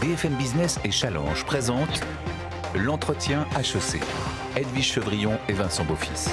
BFM Business et Challenge présentent l'entretien HEC. Edwige Chevrillon et Vincent Beaufils.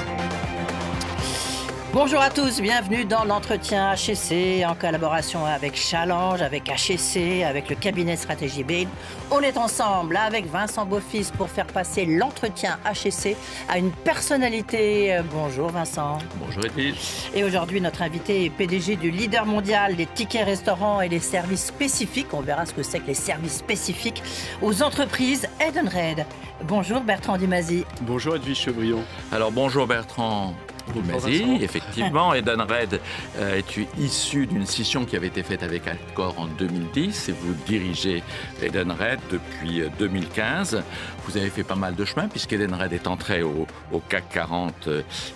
Bonjour à tous, bienvenue dans l'entretien HEC en collaboration avec Challenge, avec HEC, avec le cabinet Stratégie Bain. On est ensemble avec Vincent Beaufils pour faire passer l'entretien HEC à une personnalité. Bonjour Vincent. Bonjour Edwige. Et aujourd'hui notre invité est PDG du leader mondial des tickets restaurants et des services spécifiques. On verra ce que c'est que les services spécifiques aux entreprises Edenred. Bonjour Bertrand Dumazy. Bonjour Edwige Chevrillon. Alors bonjour Bertrand Dumazy, effectivement, Edenred est issu d'une scission qui avait été faite avec Accor en 2010 et vous dirigez Edenred depuis 2015. Vous avez fait pas mal de chemin puisqu'Edenred est entré au CAC 40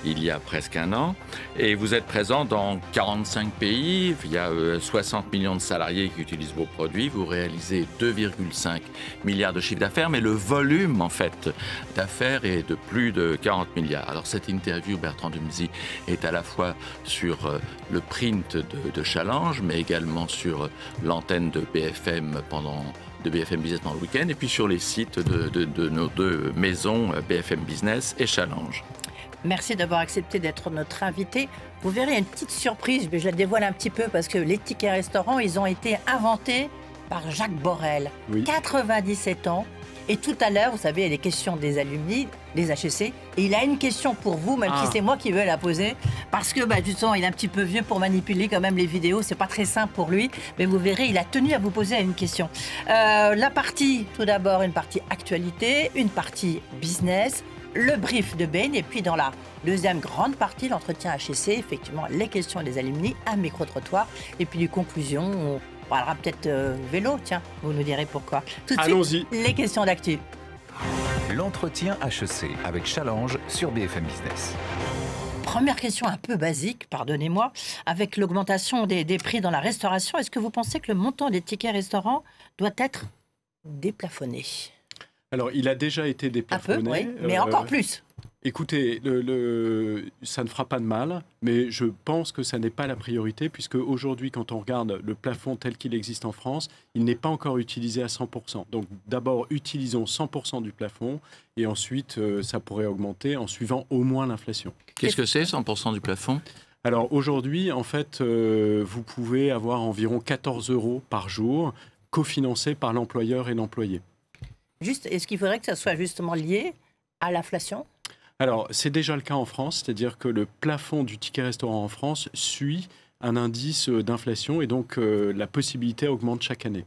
il y a presque un an et vous êtes présent dans 45 pays, il y a 60 millions de salariés qui utilisent vos produits, vous réalisez 2,5 milliards de chiffre d'affaires, mais le volume en fait d'affaires est de plus de 40 milliards. Alors cette interview, Bertrand Dumazy, est à la fois sur le print de Challenge, mais également sur l'antenne de BFM Business pendant le week-end, et puis sur les sites de nos deux maisons, BFM Business et Challenge. Merci d'avoir accepté d'être notre invité. Vous verrez une petite surprise, mais je la dévoile un petit peu parce que les tickets restaurants, ils ont été inventés par Jacques Borel, oui. 97 ans. Et tout à l'heure, vous savez, il y a des questions des alumni, des HEC. Et il a une question pour vous, même si c'est moi qui veux la poser. Parce que, justement, il est un petit peu vieux pour manipuler quand même les vidéos. C'est pas très simple pour lui. Mais vous verrez, il a tenu à vous poser une question. La partie, tout d'abord, une partie actualité, une partie business, le brief de Bain. Et puis, dans la deuxième grande partie, l'entretien HEC, effectivement, les questions des alumni, un micro-trottoir. Et puis, les conclusions, on parlera peut-être vélo, tiens, vous nous direz pourquoi. Tout de suite, les questions d'actu. L'entretien HEC avec Challenge sur BFM Business. Première question un peu basique, pardonnez-moi. Avec l'augmentation des prix dans la restauration, est-ce que vous pensez que le montant des tickets restaurants doit être déplafonné? Alors, il a déjà été déplafonné. Un peu, oui, mais encore plus. Écoutez, ça ne fera pas de mal, mais je pense que ça n'est pas la priorité, puisque aujourd'hui, quand on regarde le plafond tel qu'il existe en France, il n'est pas encore utilisé à 100%. Donc d'abord, utilisons 100% du plafond, et ensuite, ça pourrait augmenter en suivant au moins l'inflation. Qu'est-ce que c'est, 100% du plafond ? Alors aujourd'hui, en fait, vous pouvez avoir environ 14 € par jour, cofinancés par l'employeur et l'employé. Juste, est-ce qu'il faudrait que ça soit justement lié à l'inflation ? Alors, c'est déjà le cas en France, c'est-à-dire que le plafond du ticket restaurant en France suit un indice d'inflation et donc la possibilité augmente chaque année.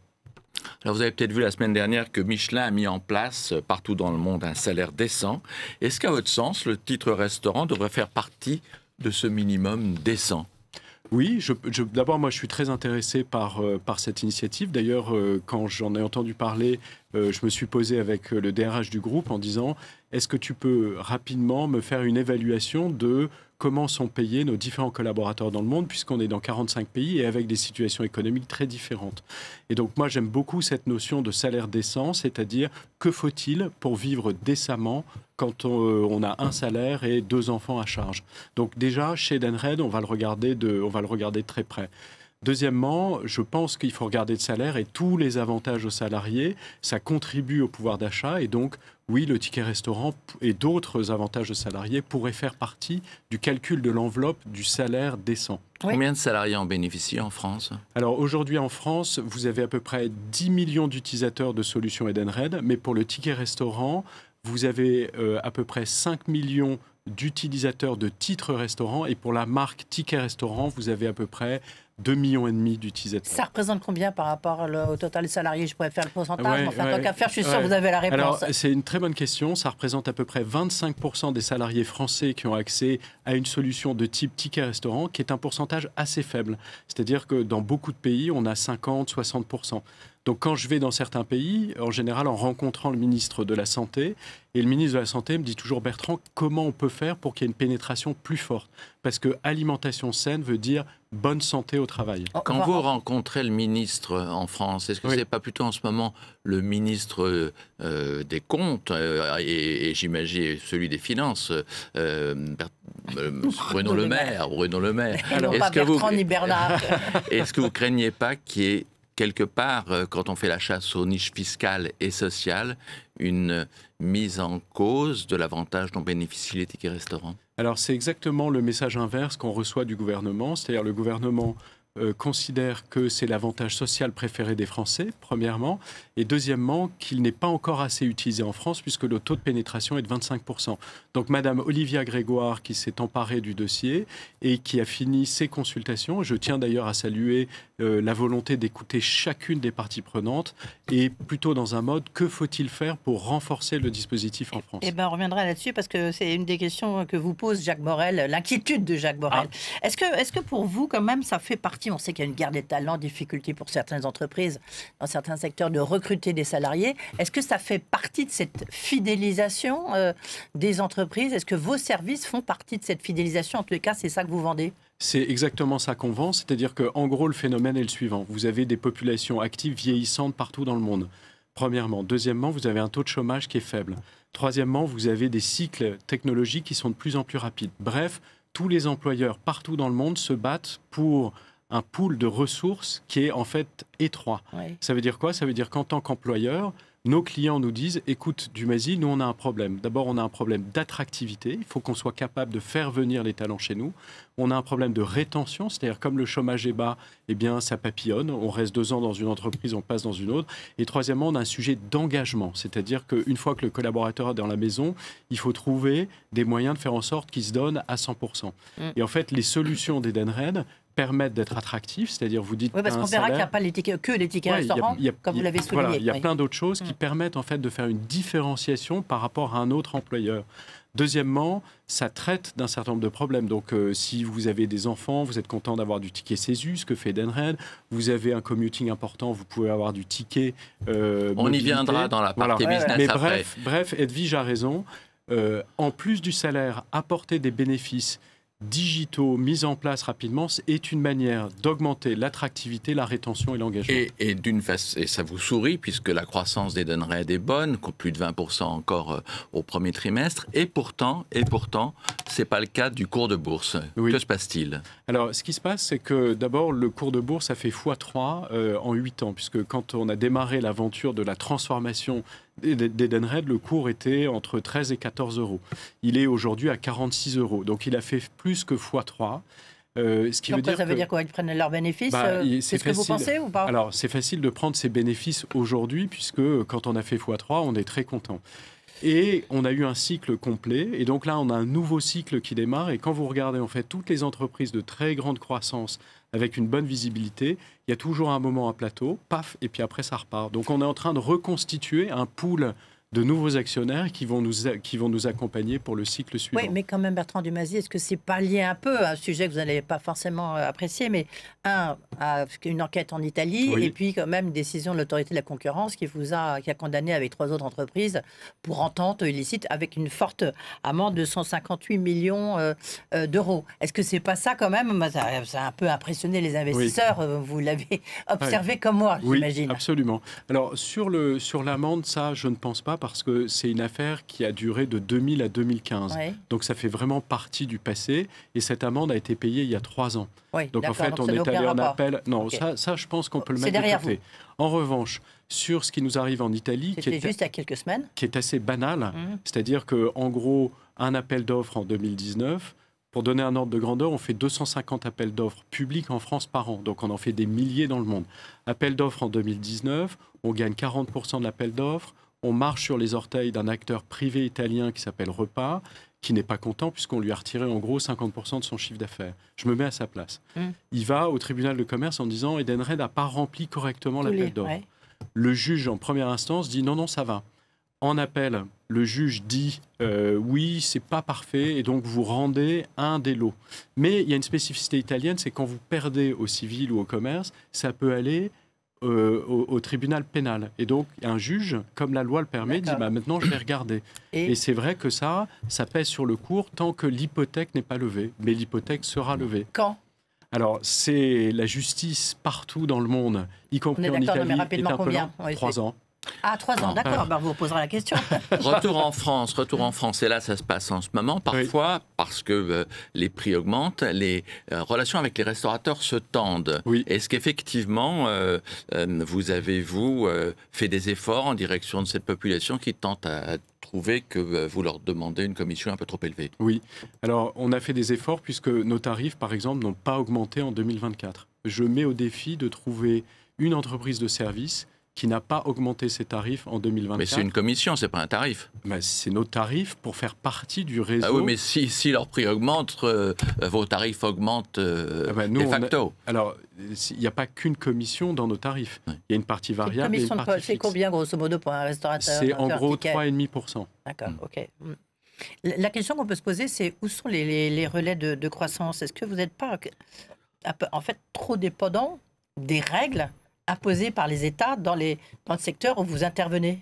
Alors, vous avez peut-être vu la semaine dernière que Michelin a mis en place partout dans le monde un salaire décent. Est-ce qu'à votre sens, le titre restaurant devrait faire partie de ce minimum décent ? Oui, d'abord, moi, je suis très intéressé par cette initiative. D'ailleurs, quand j'en ai entendu parler, je me suis posé avec le DRH du groupe en disant « Est-ce que tu peux rapidement me faire une évaluation de comment sont payés nos différents collaborateurs dans le monde, puisqu'on est dans 45 pays et avec des situations économiques très différentes. » Et donc, moi, j'aime beaucoup cette notion de salaire décent, c'est-à-dire que faut-il pour vivre décemment quand on a un salaire et 2 enfants à charge. Donc déjà, chez Edenred, on va le regarder de très près. Deuxièmement, je pense qu'il faut regarder le salaire et tous les avantages aux salariés. Ça contribue au pouvoir d'achat et donc, oui, le ticket restaurant et d'autres avantages aux salariés pourraient faire partie du calcul de l'enveloppe du salaire décent. Oui. Combien de salariés en bénéficient en France ? Alors aujourd'hui en France, vous avez à peu près 10 millions d'utilisateurs de solutions Edenred, mais pour le ticket restaurant, vous avez à peu près 5 millions d'utilisateurs de titres restaurants et pour la marque Ticket Restaurant, vous avez à peu près 2,5 millions d'utilisateurs. Ça représente combien par rapport au total des salariés? Je pourrais faire le pourcentage, mais enfin, tant qu'à faire, je suis sûr que vous avez la réponse. Alors, c'est une très bonne question. Ça représente à peu près 25% des salariés français qui ont accès à une solution de type ticket restaurant, qui est un pourcentage assez faible. C'est-à-dire que dans beaucoup de pays, on a 50-60%. Donc quand je vais dans certains pays, en général en rencontrant le ministre de la Santé, et le ministre de la Santé me dit toujours « Bertrand, comment on peut faire pour qu'il y ait une pénétration plus forte ?» Parce que alimentation saine veut dire bonne santé au travail. Quand vous rencontrez le ministre en France, est-ce que c'est pas plutôt en ce moment le ministre des Comptes et j'imagine celui des Finances, Bruno Le Maire. Alors, pas Bertrand ni Bernard. Est-ce que vous craignez pas qu'il y ait quelque part, quand on fait la chasse aux niches fiscales et sociales, une mise en cause de l'avantage dont bénéficient les tickets restaurants? Alors c'est exactement le message inverse qu'on reçoit du gouvernement, c'est-à-dire le gouvernement considère que c'est l'avantage social préféré des Français, premièrement, et deuxièmement, qu'il n'est pas encore assez utilisé en France, puisque le taux de pénétration est de 25%. Donc Madame Olivia Grégoire, qui s'est emparée du dossier et qui a fini ses consultations, je tiens d'ailleurs à saluer la volonté d'écouter chacune des parties prenantes, et plutôt dans un mode, que faut-il faire pour renforcer le dispositif en France? Eh bien, on reviendra là-dessus, parce que c'est une des questions que vous pose Jacques Borrell, l'inquiétude de Jacques Borrell. Est-ce que pour vous, quand même, ça fait partie, on sait qu'il y a une guerre des talents, difficulté pour certaines entreprises, dans certains secteurs, de recruter des salariés. Est-ce que ça fait partie de cette fidélisation des entreprises? Est-ce que vos services font partie de cette fidélisation? En tous les cas, c'est ça que vous vendez? C'est exactement ça qu'on vend, c'est-à-dire qu'en gros, le phénomène est le suivant. Vous avez des populations actives vieillissantes partout dans le monde, premièrement. Deuxièmement, vous avez un taux de chômage qui est faible. Troisièmement, vous avez des cycles technologiques qui sont de plus en plus rapides. Bref, tous les employeurs partout dans le monde se battent pour un pool de ressources qui est en fait étroit. Oui. Ça veut dire quoi? Ça veut dire qu'en tant qu'employeur, nos clients nous disent, écoute Dumazy, nous on a un problème. D'abord, on a un problème d'attractivité. Il faut qu'on soit capable de faire venir les talents chez nous. On a un problème de rétention, c'est-à-dire comme le chômage est bas, eh bien ça papillonne. On reste 2 ans dans une entreprise, on passe dans une autre. Et troisièmement, on a un sujet d'engagement, c'est-à-dire qu'une fois que le collaborateur est dans la maison, il faut trouver des moyens de faire en sorte qu'il se donne à 100%. Et en fait, les solutions d'Edenred permettent d'être attractifs, c'est-à-dire vous dites... Oui, parce qu'on verra qu'il n'y a pas que les tickets restaurants, comme vous l'avez souligné. Voilà, il y a plein d'autres choses qui permettent en fait de faire une différenciation par rapport à un autre employeur. Deuxièmement, ça traite d'un certain nombre de problèmes. Donc, si vous avez des enfants, vous êtes content d'avoir du ticket CESU, ce que fait Edenred. Vous avez un commuting important, vous pouvez avoir du ticket On mobilité. Y viendra dans la partie business Mais après. bref, Edwige a raison. En plus du salaire, apporter des bénéfices digitaux mis en place rapidement est une manière d'augmenter l'attractivité, la rétention et l'engagement. Et d'une façon, et ça vous sourit puisque la croissance d'Edenred est bonne, plus de 20% encore au premier trimestre, et pourtant, c'est pas le cas du cours de bourse. Oui. Que se passe-t-il? Alors, ce qui se passe, c'est que d'abord, le cours de bourse a fait x3 en 8 ans, puisque quand on a démarré l'aventure de la transformation d'Edenred, le cours était entre 13 et 14 euros. Il est aujourd'hui à 46 euros. Donc, il a fait plus que x3. Ce qui veut dire ça veut dire quoi? Ils prennent leurs bénéfices? C'est ce que vous pensez ou pas? Alors, c'est facile de prendre ses bénéfices aujourd'hui, puisque quand on a fait x3, on est très content. Et on a eu un cycle complet. Et donc là, on a un nouveau cycle qui démarre. Et quand vous regardez en fait toutes les entreprises de très grande croissance avec une bonne visibilité, il y a toujours un moment à plateau, paf, et puis après ça repart. Donc on est en train de reconstituer un pool de nouveaux actionnaires qui vont nous accompagner pour le cycle suivant. Oui, mais quand même, Bertrand Dumazy, est-ce que c'est pas lié un peu à un sujet que vous n'allez pas forcément apprécier, mais à une enquête en Italie, oui. Et puis quand même une décision de l'autorité de la concurrence qui a condamné avec 3 autres entreprises pour entente illicite avec une forte amende de 158 millions d'euros. Est-ce que c'est pas ça quand même? Ça a un peu impressionné les investisseurs, oui. Vous l'avez observé comme moi, j'imagine. Oui, absolument. Alors sur l'amende, ça, je ne pense pas, parce que c'est une affaire qui a duré de 2000 à 2015. Oui. Donc ça fait vraiment partie du passé. Et cette amende a été payée il y a 3 ans. Oui, donc en fait, on est allé en appel. Non, okay. ça, je pense qu'on peut le mettre de côté. En revanche, sur ce qui nous arrive en Italie, qui est juste il y a quelques semaines, qui est assez banal, c'est-à-dire qu'en gros, un appel d'offres en 2019, pour donner un ordre de grandeur, on fait 250 appels d'offres publics en France par an. Donc on en fait des milliers dans le monde. Appel d'offres en 2019, on gagne 40% de l'appel d'offres. On marche sur les orteils d'un acteur privé italien qui s'appelle Repas, qui n'est pas content puisqu'on lui a retiré en gros 50% de son chiffre d'affaires. Je me mets à sa place. Il va au tribunal de commerce en disant Edenred n'a pas rempli correctement l'appel d'offres. Ouais. Le juge en première instance dit non, ça va. En appel, le juge dit oui, c'est pas parfait et donc vous rendez un des lots. Mais il y a une spécificité italienne, c'est quand vous perdez au civil ou au commerce, ça peut aller au tribunal pénal. Et donc, un juge, comme la loi le permet, dit maintenant, je vais regarder. Et c'est vrai que ça pèse sur le cours tant que l'hypothèque n'est pas levée. Mais l'hypothèque sera levée. Quand? Alors, c'est la justice partout dans le monde, y compris en Italie, est un peu lent. 3 ans. Ah, 3 ans, d'accord, ben, on vous posera la question. Retour en France, et là ça se passe en ce moment, parfois parce que les prix augmentent, les relations avec les restaurateurs se tendent. Oui. Est-ce qu'effectivement, vous avez, fait des efforts en direction de cette population qui tente à trouver que vous leur demandez une commission un peu trop élevée? Oui, alors on a fait des efforts puisque nos tarifs, par exemple, n'ont pas augmenté en 2024. Je mets au défi de trouver une entreprise de service qui n'a pas augmenté ses tarifs en 2024. Mais c'est une commission, c'est pas un tarif. Ben, c'est nos tarifs pour faire partie du réseau. Ah oui, mais si leur prix augmente, vos tarifs augmentent nous, de facto. Alors, il n'y a pas qu'une commission dans nos tarifs. Oui. Il y a une partie variable et une partie fixe. C'est combien, grosso modo, pour un restaurateur? C'est en gros 3,5%. D'accord, ok. La question qu'on peut se poser, c'est où sont les relais de croissance? Est-ce que vous n'êtes pas, en fait, trop dépendant des règles imposées par les États dans le secteur où vous intervenez?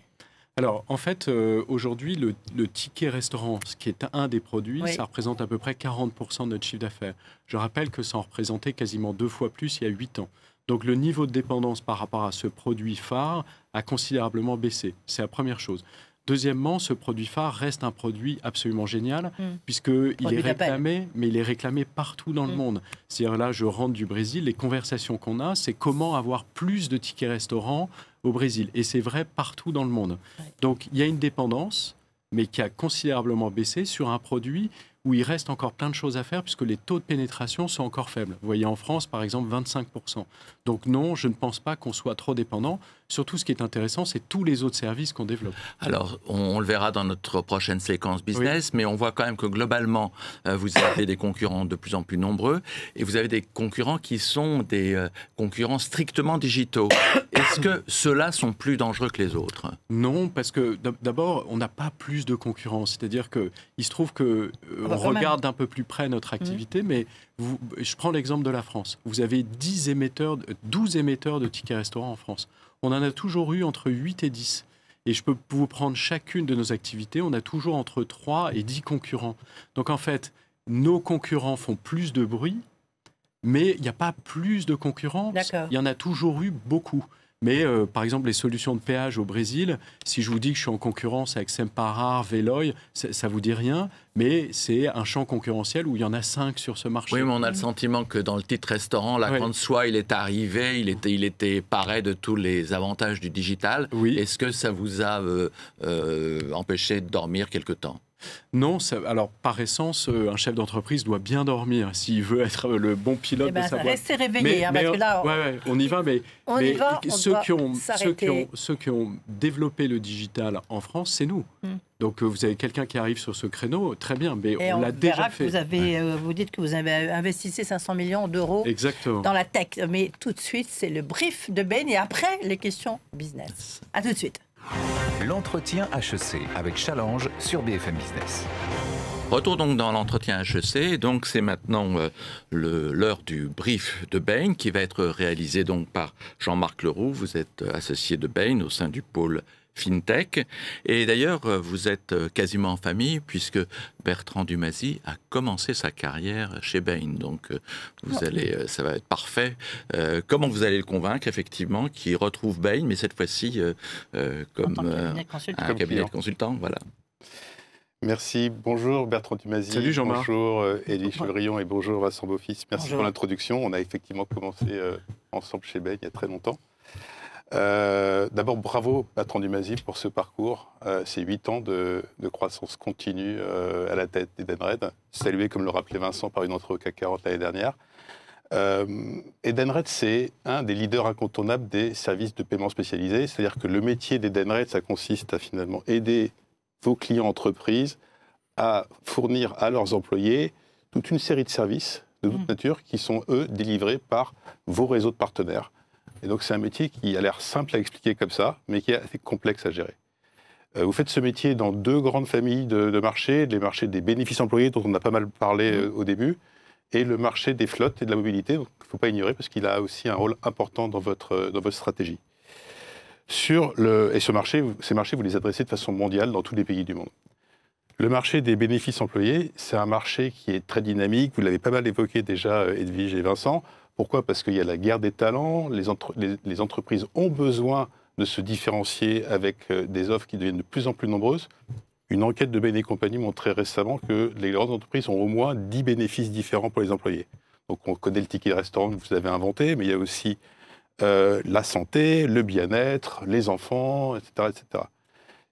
Alors, en fait, aujourd'hui, le ticket restaurant, ce qui est un des produits, ça représente à peu près 40% de notre chiffre d'affaires. Je rappelle que ça en représentait quasiment 2 fois plus il y a 8 ans. Donc, le niveau de dépendance par rapport à ce produit phare a considérablement baissé. C'est la première chose. Deuxièmement, ce produit phare reste un produit absolument génial, puisqu'il est réclamé, mais il est réclamé partout dans le monde. C'est-à-dire là, je rentre du Brésil, les conversations qu'on a, c'est comment avoir plus de tickets restaurants au Brésil. Et c'est vrai partout dans le monde. Donc, il y a une dépendance, mais qui a considérablement baissé sur un produit où il reste encore plein de choses à faire, puisque les taux de pénétration sont encore faibles. Vous voyez, en France, par exemple, 25%. Donc non, je ne pense pas qu'on soit trop dépendant. Surtout, ce qui est intéressant, c'est tous les autres services qu'on développe. Alors, on le verra dans notre prochaine séquence business, mais on voit quand même que globalement, vous avez des concurrents de plus en plus nombreux, et vous avez des concurrents qui sont des concurrents strictement digitaux. Est-ce que ceux-là sont plus dangereux que les autres? Non, parce que d'abord, on n'a pas plus de concurrence. C'est-à-dire qu'il se trouve que on regarde d'un peu plus près notre activité, mais je prends l'exemple de la France. Vous avez 12 émetteurs de tickets restaurants en France. On en a toujours eu entre 8 et 10. Et je peux vous prendre chacune de nos activités. On a toujours entre 3 et 10 concurrents. Donc en fait, nos concurrents font plus de bruit, mais il n'y a pas plus de concurrence. Il y en a toujours eu beaucoup. Mais par exemple, les solutions de péage au Brésil, si je vous dis que je suis en concurrence avec Semparar, Veloy, ça ne vous dit rien, mais c'est un champ concurrentiel où il y en a 5 sur ce marché. Oui, mais on a le sentiment que dans le titre restaurant, là, quand soit il est arrivé, il était paré de tous les avantages du digital. Oui. Est-ce que ça vous a empêché de dormir quelque temps? Non, alors par essence, un chef d'entreprise doit bien dormir s'il veut être le bon pilote de sa boîte. Restez réveillé, parce que là... on y va, mais ceux qui ont développé le digital en France, c'est nous. Donc vous avez quelqu'un qui arrive sur ce créneau, très bien, mais on l'a déjà fait. Vous dites que vous avez investi 500 millions d'euros dans la tech, mais tout de suite, c'est le brief de Ben et après, les questions business. À tout de suite. L'entretien HEC avec Challenge sur BFM Business. Retour donc dans l'entretien HEC, donc c'est maintenant l'heure du brief de Bain qui va être réalisé donc par Jean-Marc Leroux. Vous êtes associé de Bain au sein du pôle FinTech. Et d'ailleurs, vous êtes quasiment en famille puisque Bertrand Dumazy a commencé sa carrière chez Bain. Donc, ça va être parfait. Comment vous allez le convaincre, effectivement, qu'il retrouve Bain, mais cette fois-ci comme un cabinet de consultant, voilà. Merci. Bonjour Bertrand Dumazy. Salut Jean-Marc. Bonjour Élie Chevrillon et bonjour Vincent Beaufils. Merci pour l'introduction. On a effectivement commencé ensemble chez Bain il y a très longtemps. D'abord, bravo Bertrand Dumazy pour ce parcours. C'est 8 ans de croissance continue à la tête d'Edenred, salué, comme le rappelait Vincent, par une entrée au CAC 40 l'année dernière. Edenred, c'est un des leaders incontournables des services de paiement spécialisés. C'est-à-dire que le métier d'Edenred, ça consiste à finalement aider vos clients entreprises à fournir à leurs employés toute une série de services de toute nature qui sont, eux, délivrés par vos réseaux de partenaires. Et donc, c'est un métier qui a l'air simple à expliquer comme ça, mais qui est assez complexe à gérer. Vous faites ce métier dans 2 grandes familles de marchés, les marchés des bénéfices employés, dont on a pas mal parlé au début, et le marché des flottes et de la mobilité, donc il ne faut pas ignorer, parce qu'il a aussi un rôle important dans votre stratégie. Et ces marchés, vous les adressez de façon mondiale dans tous les pays du monde. Le marché des bénéfices employés, c'est un marché qui est très dynamique, vous l'avez pas mal évoqué déjà, Edwige et Vincent. Pourquoi? Parce qu'il y a la guerre des talents, les entreprises ont besoin de se différencier avec des offres qui deviennent de plus en plus nombreuses. Une enquête de Bain & Compagnie montrait récemment que les grandes entreprises ont au moins 10 bénéfices différents pour les employés. Donc on connaît le ticket restaurant que vous avez inventé, mais il y a aussi la santé, le bien-être, les enfants, etc., etc.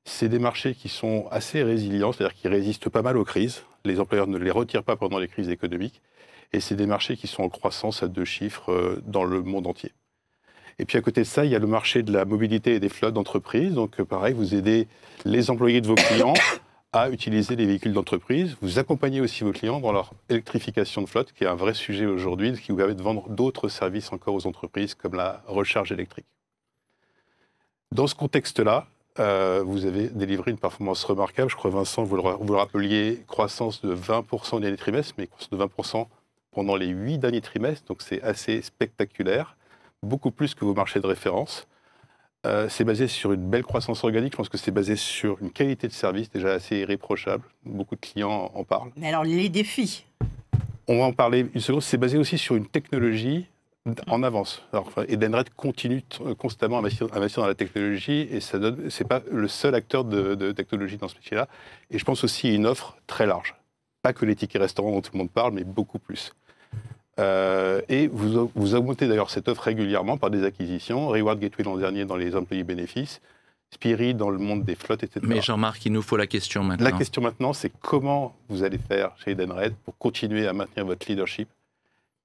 C'est des marchés qui sont assez résilients, c'est-à-dire qui résistent pas mal aux crises. Les employeurs ne les retirent pas pendant les crises économiques. Et c'est des marchés qui sont en croissance à 2 chiffres dans le monde entier. Et puis à côté de ça, il y a le marché de la mobilité et des flottes d'entreprises. Donc pareil, vous aidez les employés de vos clients à utiliser les véhicules d'entreprise. Vous accompagnez aussi vos clients dans leur électrification de flotte, qui est un vrai sujet aujourd'hui, qui vous permet de vendre d'autres services encore aux entreprises, comme la recharge électrique. Dans ce contexte-là, vous avez délivré une performance remarquable. Je crois, Vincent, vous le rappeliez, croissance de 20% au dernier trimestre, mais croissance de 20% pendant les 8 derniers trimestres. Donc c'est assez spectaculaire, beaucoup plus que vos marchés de référence. C'est basé sur une belle croissance organique. Je pense que c'est basé sur une qualité de service déjà assez irréprochable. Beaucoup de clients en parlent. Mais alors, les défis? On va en parler une seconde. C'est basé aussi sur une technologie en avance. Edenred continue constamment à investir dans la technologie et ce n'est pas le seul acteur de technologie dans ce métier-là. Et je pense aussi à une offre très large. Pas que les tickets restaurants dont tout le monde parle, mais beaucoup plus. Et vous augmentez d'ailleurs cette offre régulièrement par des acquisitions. Reward Gateway l'an dernier dans les employés bénéfices, Spirit dans le monde des flottes, etc. Mais Jean-Marc, il nous faut la question maintenant. La question maintenant, c'est comment vous allez faire chez Edenred pour continuer à maintenir votre leadership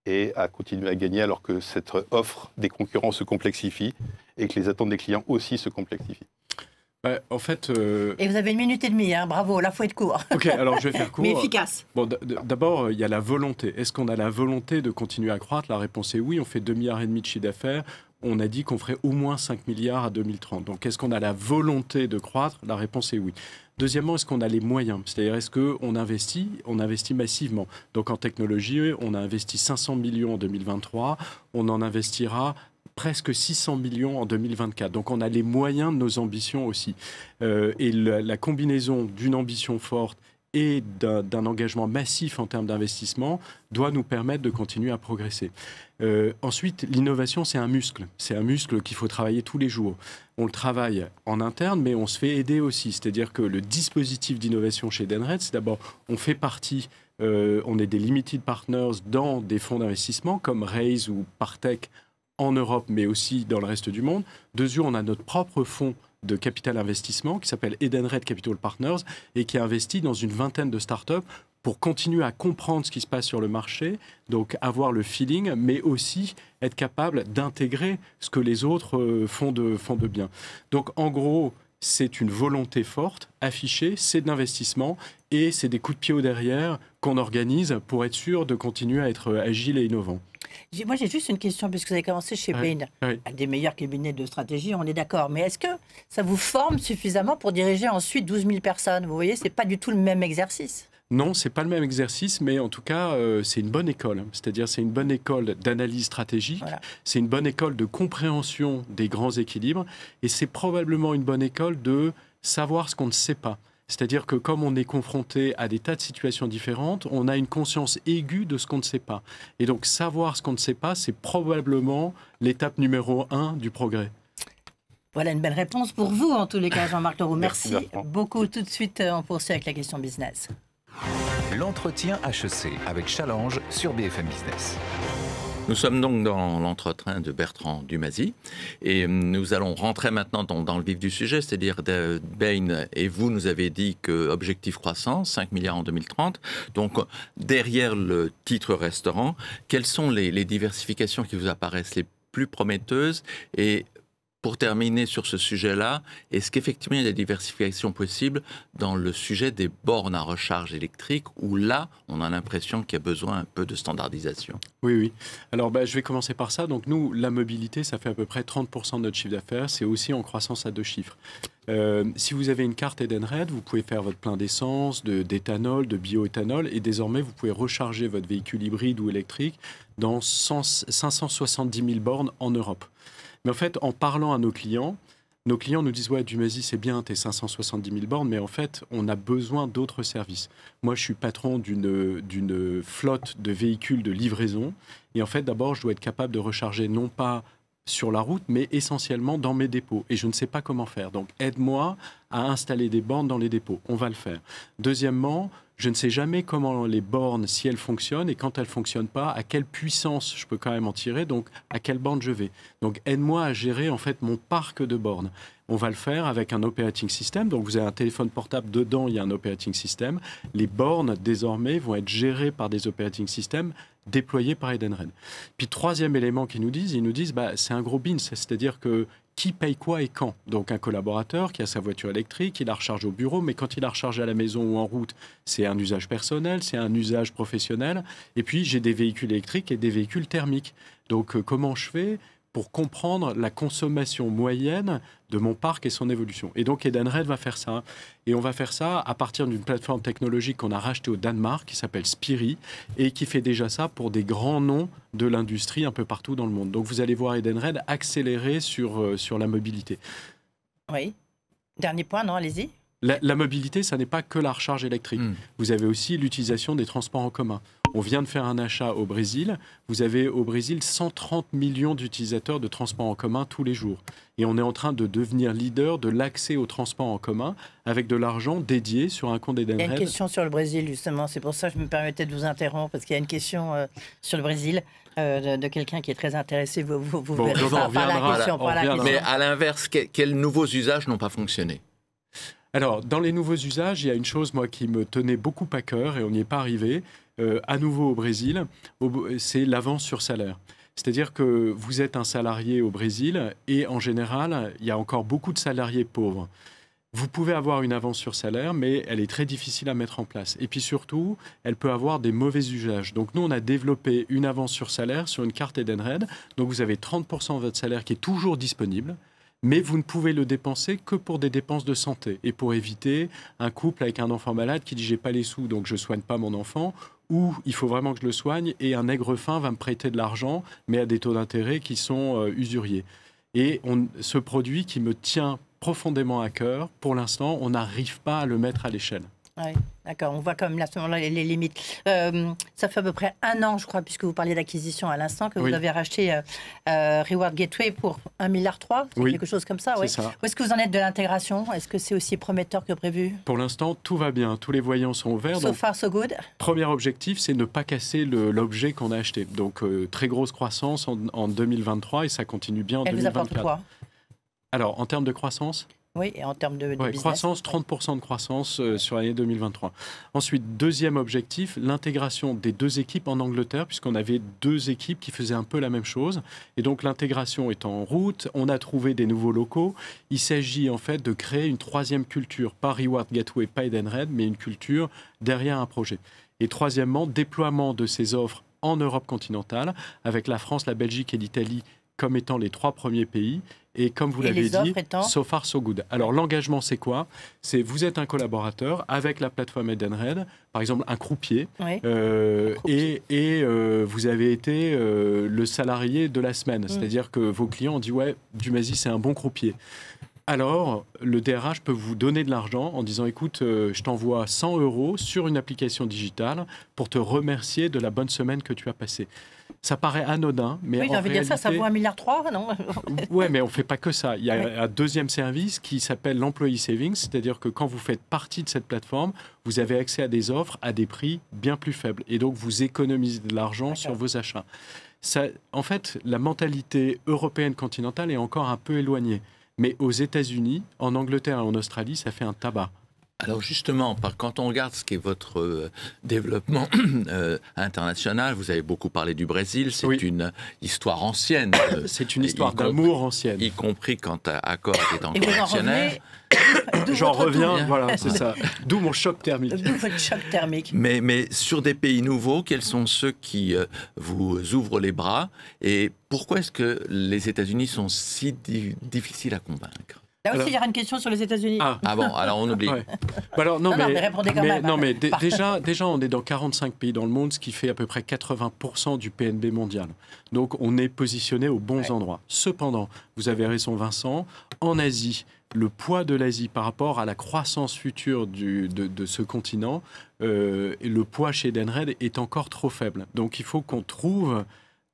et à continuer à gagner alors que cette offre des concurrents se complexifie et que les attentes des clients aussi se complexifient. En fait, Et vous avez 1 minute et demie, hein, bravo, là, il faut être court. Ok, alors je vais faire court. Mais efficace. Bon, d'abord, il y a la volonté. Est-ce qu'on a la volonté de continuer à croître? La réponse est oui. On fait 2,5 milliards de chiffre d'affaires. On a dit qu'on ferait au moins 5 milliards à 2030. Donc, est-ce qu'on a la volonté de croître? La réponse est oui. Deuxièmement, est-ce qu'on a les moyens? C'est-à-dire, est-ce qu'on investit? On investit massivement. Donc, en technologie, on a investi 500 millions en 2023. On en investira presque 600 millions en 2024. Donc on a les moyens de nos ambitions aussi. Et la combinaison d'une ambition forte et d'un engagement massif en termes d'investissement doit nous permettre de continuer à progresser. Ensuite, l'innovation, c'est un muscle. C'est un muscle qu'il faut travailler tous les jours. On le travaille en interne, mais on se fait aider aussi. C'est-à-dire que le dispositif d'innovation chez Edenred, c'est d'abord, on fait partie, on est des limited partners dans des fonds d'investissement comme Raise ou Partech en Europe, mais aussi dans le reste du monde. On a notre propre fonds de capital investissement qui s'appelle Edenred Capital Partners et qui investit dans une vingtaine de startups pour continuer à comprendre ce qui se passe sur le marché, donc avoir le feeling, mais aussi être capable d'intégrer ce que les autres font de bien. Donc en gros, c'est une volonté forte, affichée, c'est de l'investissement et c'est des coups de pied au derrière qu'on organise pour être sûr de continuer à être agile et innovant. Moi, j'ai juste une question, puisque vous avez commencé chez Bain, un des meilleurs cabinets de stratégie, on est d'accord. Mais est-ce que ça vous forme suffisamment pour diriger ensuite 12 000 personnes? Vous voyez, ce n'est pas du tout le même exercice. Non, ce n'est pas le même exercice, mais en tout cas, c'est une bonne école. C'est-à-dire, c'est une bonne école d'analyse stratégique, voilà. C'est une bonne école de compréhension des grands équilibres, et c'est probablement une bonne école de savoir ce qu'on ne sait pas. C'est-à-dire que comme on est confronté à des tas de situations différentes, on a une conscience aiguë de ce qu'on ne sait pas. Et donc, savoir ce qu'on ne sait pas, c'est probablement l'étape numéro 1 du progrès. Voilà une belle réponse pour vous, en tous les cas, Jean-Marc Leroux. Merci beaucoup. Tout de suite, on poursuit avec la question business. L'entretien HEC avec Challenge sur BFM Business. Nous sommes donc dans l'entretien de Bertrand Dumazy et nous allons rentrer maintenant dans le vif du sujet, c'est-à-dire Bain et vous nous avez dit que objectif croissance, 5 milliards en 2030. Donc derrière le titre restaurant, quelles sont les diversifications qui vous apparaissent les plus prometteuses? Et pour terminer sur ce sujet-là, est-ce qu'effectivement il y a des diversifications possibles dans le sujet des bornes à recharge électrique où là, on a l'impression qu'il y a besoin un peu de standardisation? Oui. Alors, je vais commencer par ça. Donc, nous, la mobilité, ça fait à peu près 30% de notre chiffre d'affaires. C'est aussi en croissance à 2 chiffres. Si vous avez une carte Edenred, vous pouvez faire votre plein d'essence, d'éthanol, de bioéthanol, et désormais, vous pouvez recharger votre véhicule hybride ou électrique dans 570 000 bornes en Europe. Mais en fait, en parlant à nos clients nous disent « Ouais, Dumazy, c'est bien, tes 570 000 bornes, mais en fait, on a besoin d'autres services. Moi, je suis patron d'une flotte de véhicules de livraison. Et en fait, d'abord, je dois être capable de recharger non pas sur la route, mais essentiellement dans mes dépôts. Et je ne sais pas comment faire. Donc, aide-moi à installer des bornes dans les dépôts. On va le faire. Deuxièmement, je ne sais jamais comment les bornes, si elles fonctionnent, et quand elles ne fonctionnent pas, à quelle puissance je peux quand même en tirer, donc à quelle borne je vais. Donc, aide-moi à gérer en fait mon parc de bornes. On va le faire avec un operating system. Donc, vous avez un téléphone portable, dedans, il y a un operating system. Les bornes, désormais, vont être gérées par des operating systems déployés par Edenred. Puis, troisième élément qu'ils nous disent, c'est un gros bin, c'est-à-dire que qui paye quoi et quand. Donc, un collaborateur qui a sa voiture électrique, il la recharge au bureau, mais quand il la recharge à la maison ou en route, c'est un usage personnel, c'est un usage professionnel. Et puis, j'ai des véhicules électriques et des véhicules thermiques. Donc, comment je fais pour comprendre la consommation moyenne de mon parc et son évolution. Et donc, Edenred va faire ça. Et on va faire ça à partir d'une plateforme technologique qu'on a rachetée au Danemark, qui s'appelle Spirii, et qui fait déjà ça pour des grands noms de l'industrie un peu partout dans le monde. Donc, vous allez voir Edenred accélérer sur la mobilité. Oui. Dernier point, non, allez-y. La mobilité, ça n'est pas que la recharge électrique. Vous avez aussi l'utilisation des transports en commun. On vient de faire un achat au Brésil. Vous avez au Brésil 130 millions d'utilisateurs de transports en commun tous les jours. Et on est en train de devenir leader de l'accès aux transports en commun avec de l'argent dédié sur un compte Edenred. Il y a une question sur le Brésil, justement. C'est pour ça que je me permettais de vous interrompre, parce qu'il y a une question sur le Brésil de quelqu'un qui est très intéressé. Vous verrez ça par la question. Mais à l'inverse, quels nouveaux usages n'ont pas fonctionné ? Alors, dans les nouveaux usages, il y a une chose, moi, qui me tenait beaucoup à cœur, et on n'y est pas arrivé, à nouveau au Brésil, c'est l'avance sur salaire. C'est-à-dire que vous êtes un salarié au Brésil, et en général, il y a encore beaucoup de salariés pauvres. Vous pouvez avoir une avance sur salaire, mais elle est très difficile à mettre en place. Et puis surtout, elle peut avoir des mauvais usages. Donc nous, on a développé une avance sur salaire sur une carte Edenred. Donc vous avez 30% de votre salaire qui est toujours disponible, mais vous ne pouvez le dépenser que pour des dépenses de santé et pour éviter un couple avec un enfant malade qui dit « j'ai pas les sous, donc je ne soigne pas mon enfant » ou « il faut vraiment que je le soigne et un aigrefin va me prêter de l'argent, mais à des taux d'intérêt qui sont usuriers ». Et ce produit qui me tient profondément à cœur, pour l'instant, on n'arrive pas à le mettre à l'échelle. Oui, d'accord. On voit comme là, à ce moment-là les limites. Ça fait à peu près 1 an, je crois, puisque vous parliez d'acquisition à l'instant, que vous avez racheté Reward Gateway pour 1,3 milliard, quelque chose comme ça. Oui. Ça. Où est-ce que vous en êtes de l'intégration? Est-ce que c'est aussi prometteur que prévu? Pour l'instant, tout va bien. Tous les voyants sont ouverts. So far, so good. Premier objectif, c'est ne pas casser l'objet qu'on a acheté. Donc, très grosse croissance en 2023 et ça continue bien en 2024. Elle vous apporte quoi? Alors, en termes de croissance? Oui, et en termes de business. Croissance, 30% de croissance sur l'année 2023. Ensuite, deuxième objectif, l'intégration des 2 équipes en Angleterre, puisqu'on avait 2 équipes qui faisaient un peu la même chose. Et donc, l'intégration est en route. On a trouvé des nouveaux locaux. Il s'agit en fait de créer une 3e culture, pas Reward Gateway, pas Edenred, mais une culture derrière un projet. Et troisièmement, déploiement de ces offres en Europe continentale, avec la France, la Belgique et l'Italie comme étant les 3 premiers pays. Et comme vous l'avez dit, so far, so good. Alors, l'engagement, c'est quoi? C'est vous êtes un collaborateur avec la plateforme Edenred, par exemple un croupier, et vous avez été le salarié de la semaine. C'est-à-dire que vos clients ont dit « ouais, Dumazy, c'est un bon croupier ». Alors, le DRH peut vous donner de l'argent en disant « écoute, je t'envoie 100 € sur une application digitale pour te remercier de la bonne semaine que tu as passée ». Ça paraît anodin, mais oui, j'ai envie de dire ça vaut 1,3 milliard, non? Oui, mais on ne fait pas que ça. Il y a un deuxième service qui s'appelle l'Employee Savings, c'est-à-dire que quand vous faites partie de cette plateforme, vous avez accès à des offres à des prix bien plus faibles. Et donc, vous économisez de l'argent sur vos achats. Ça, en fait, la mentalité européenne continentale est encore un peu éloignée. Mais aux États-Unis, en Angleterre et en Australie, ça fait un tabac. Alors justement, quand on regarde ce qu'est votre développement international, vous avez beaucoup parlé du Brésil, c'est une histoire ancienne. C'est une histoire d'amour ancienne. Y compris quand Accor est encore actionnaire. J'en reviens, voilà, c'est ça. D'où mon choc thermique. D'où votre choc thermique. Mais sur des pays nouveaux, quels sont ceux qui vous ouvrent les bras? Et pourquoi est-ce que les États-Unis sont si difficiles à convaincre? Là aussi, il y aura une question sur les États-Unis. Ah bon, alors on oublie. Alors, mais répondez quand même. Non, mais déjà, on est dans 45 pays dans le monde, ce qui fait à peu près 80% du PNB mondial. Donc, on est positionné aux bons endroits. Cependant, vous avez raison, Vincent, en Asie, le poids de l'Asie par rapport à la croissance future de ce continent, le poids chez Edenred est encore trop faible. Donc, il faut qu'on trouve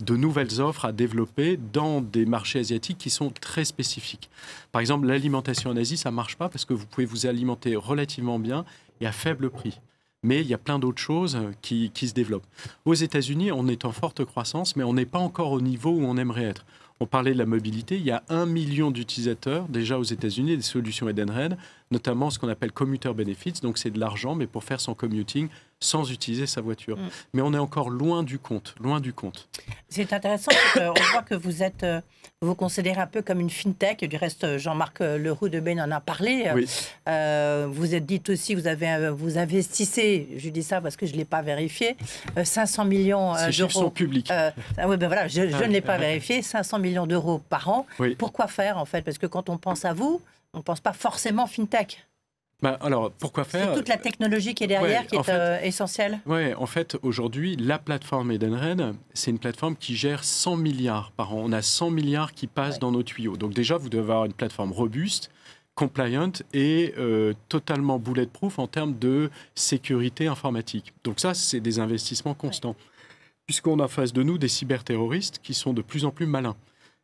de nouvelles offres à développer dans des marchés asiatiques qui sont très spécifiques. Par exemple, l'alimentation en Asie, ça ne marche pas parce que vous pouvez vous alimenter relativement bien et à faible prix. Mais il y a plein d'autres choses qui se développent. Aux États-Unis, on est en forte croissance, mais on n'est pas encore au niveau où on aimerait être. On parlait de la mobilité, il y a 1 million d'utilisateurs déjà aux États-Unis des solutions Edenred, notamment ce qu'on appelle commuter benefits, donc c'est de l'argent, mais pour faire son commuting sans utiliser sa voiture. Mais on est encore loin du compte, loin du compte. C'est intéressant, on voit que vous êtes, vous considérez un peu comme une fintech. Du reste, Jean-Marc Leroux de Bain en a parlé. Oui. Vous êtes dit aussi, vous investissez, je dis ça parce que je ne l'ai pas vérifié, 500 millions d'euros. Ces chiffres sont publics. Oui, ben voilà, je ne l'ai pas vérifié, 500 millions d'euros par an. Oui. Pourquoi faire, en fait? Parce que quand on pense à vous, on ne pense pas forcément fintech. Alors, pourquoi faire? C'est toute la technologie qui est derrière qui est essentielle. Oui, en fait, aujourd'hui, la plateforme Edenred, c'est une plateforme qui gère 100 milliards par an. On a 100 milliards qui passent dans nos tuyaux. Donc déjà, vous devez avoir une plateforme robuste, compliant et totalement bulletproof en termes de sécurité informatique. Donc ça, c'est des investissements constants. Puisqu'on a en face de nous des cyberterroristes qui sont de plus en plus malins.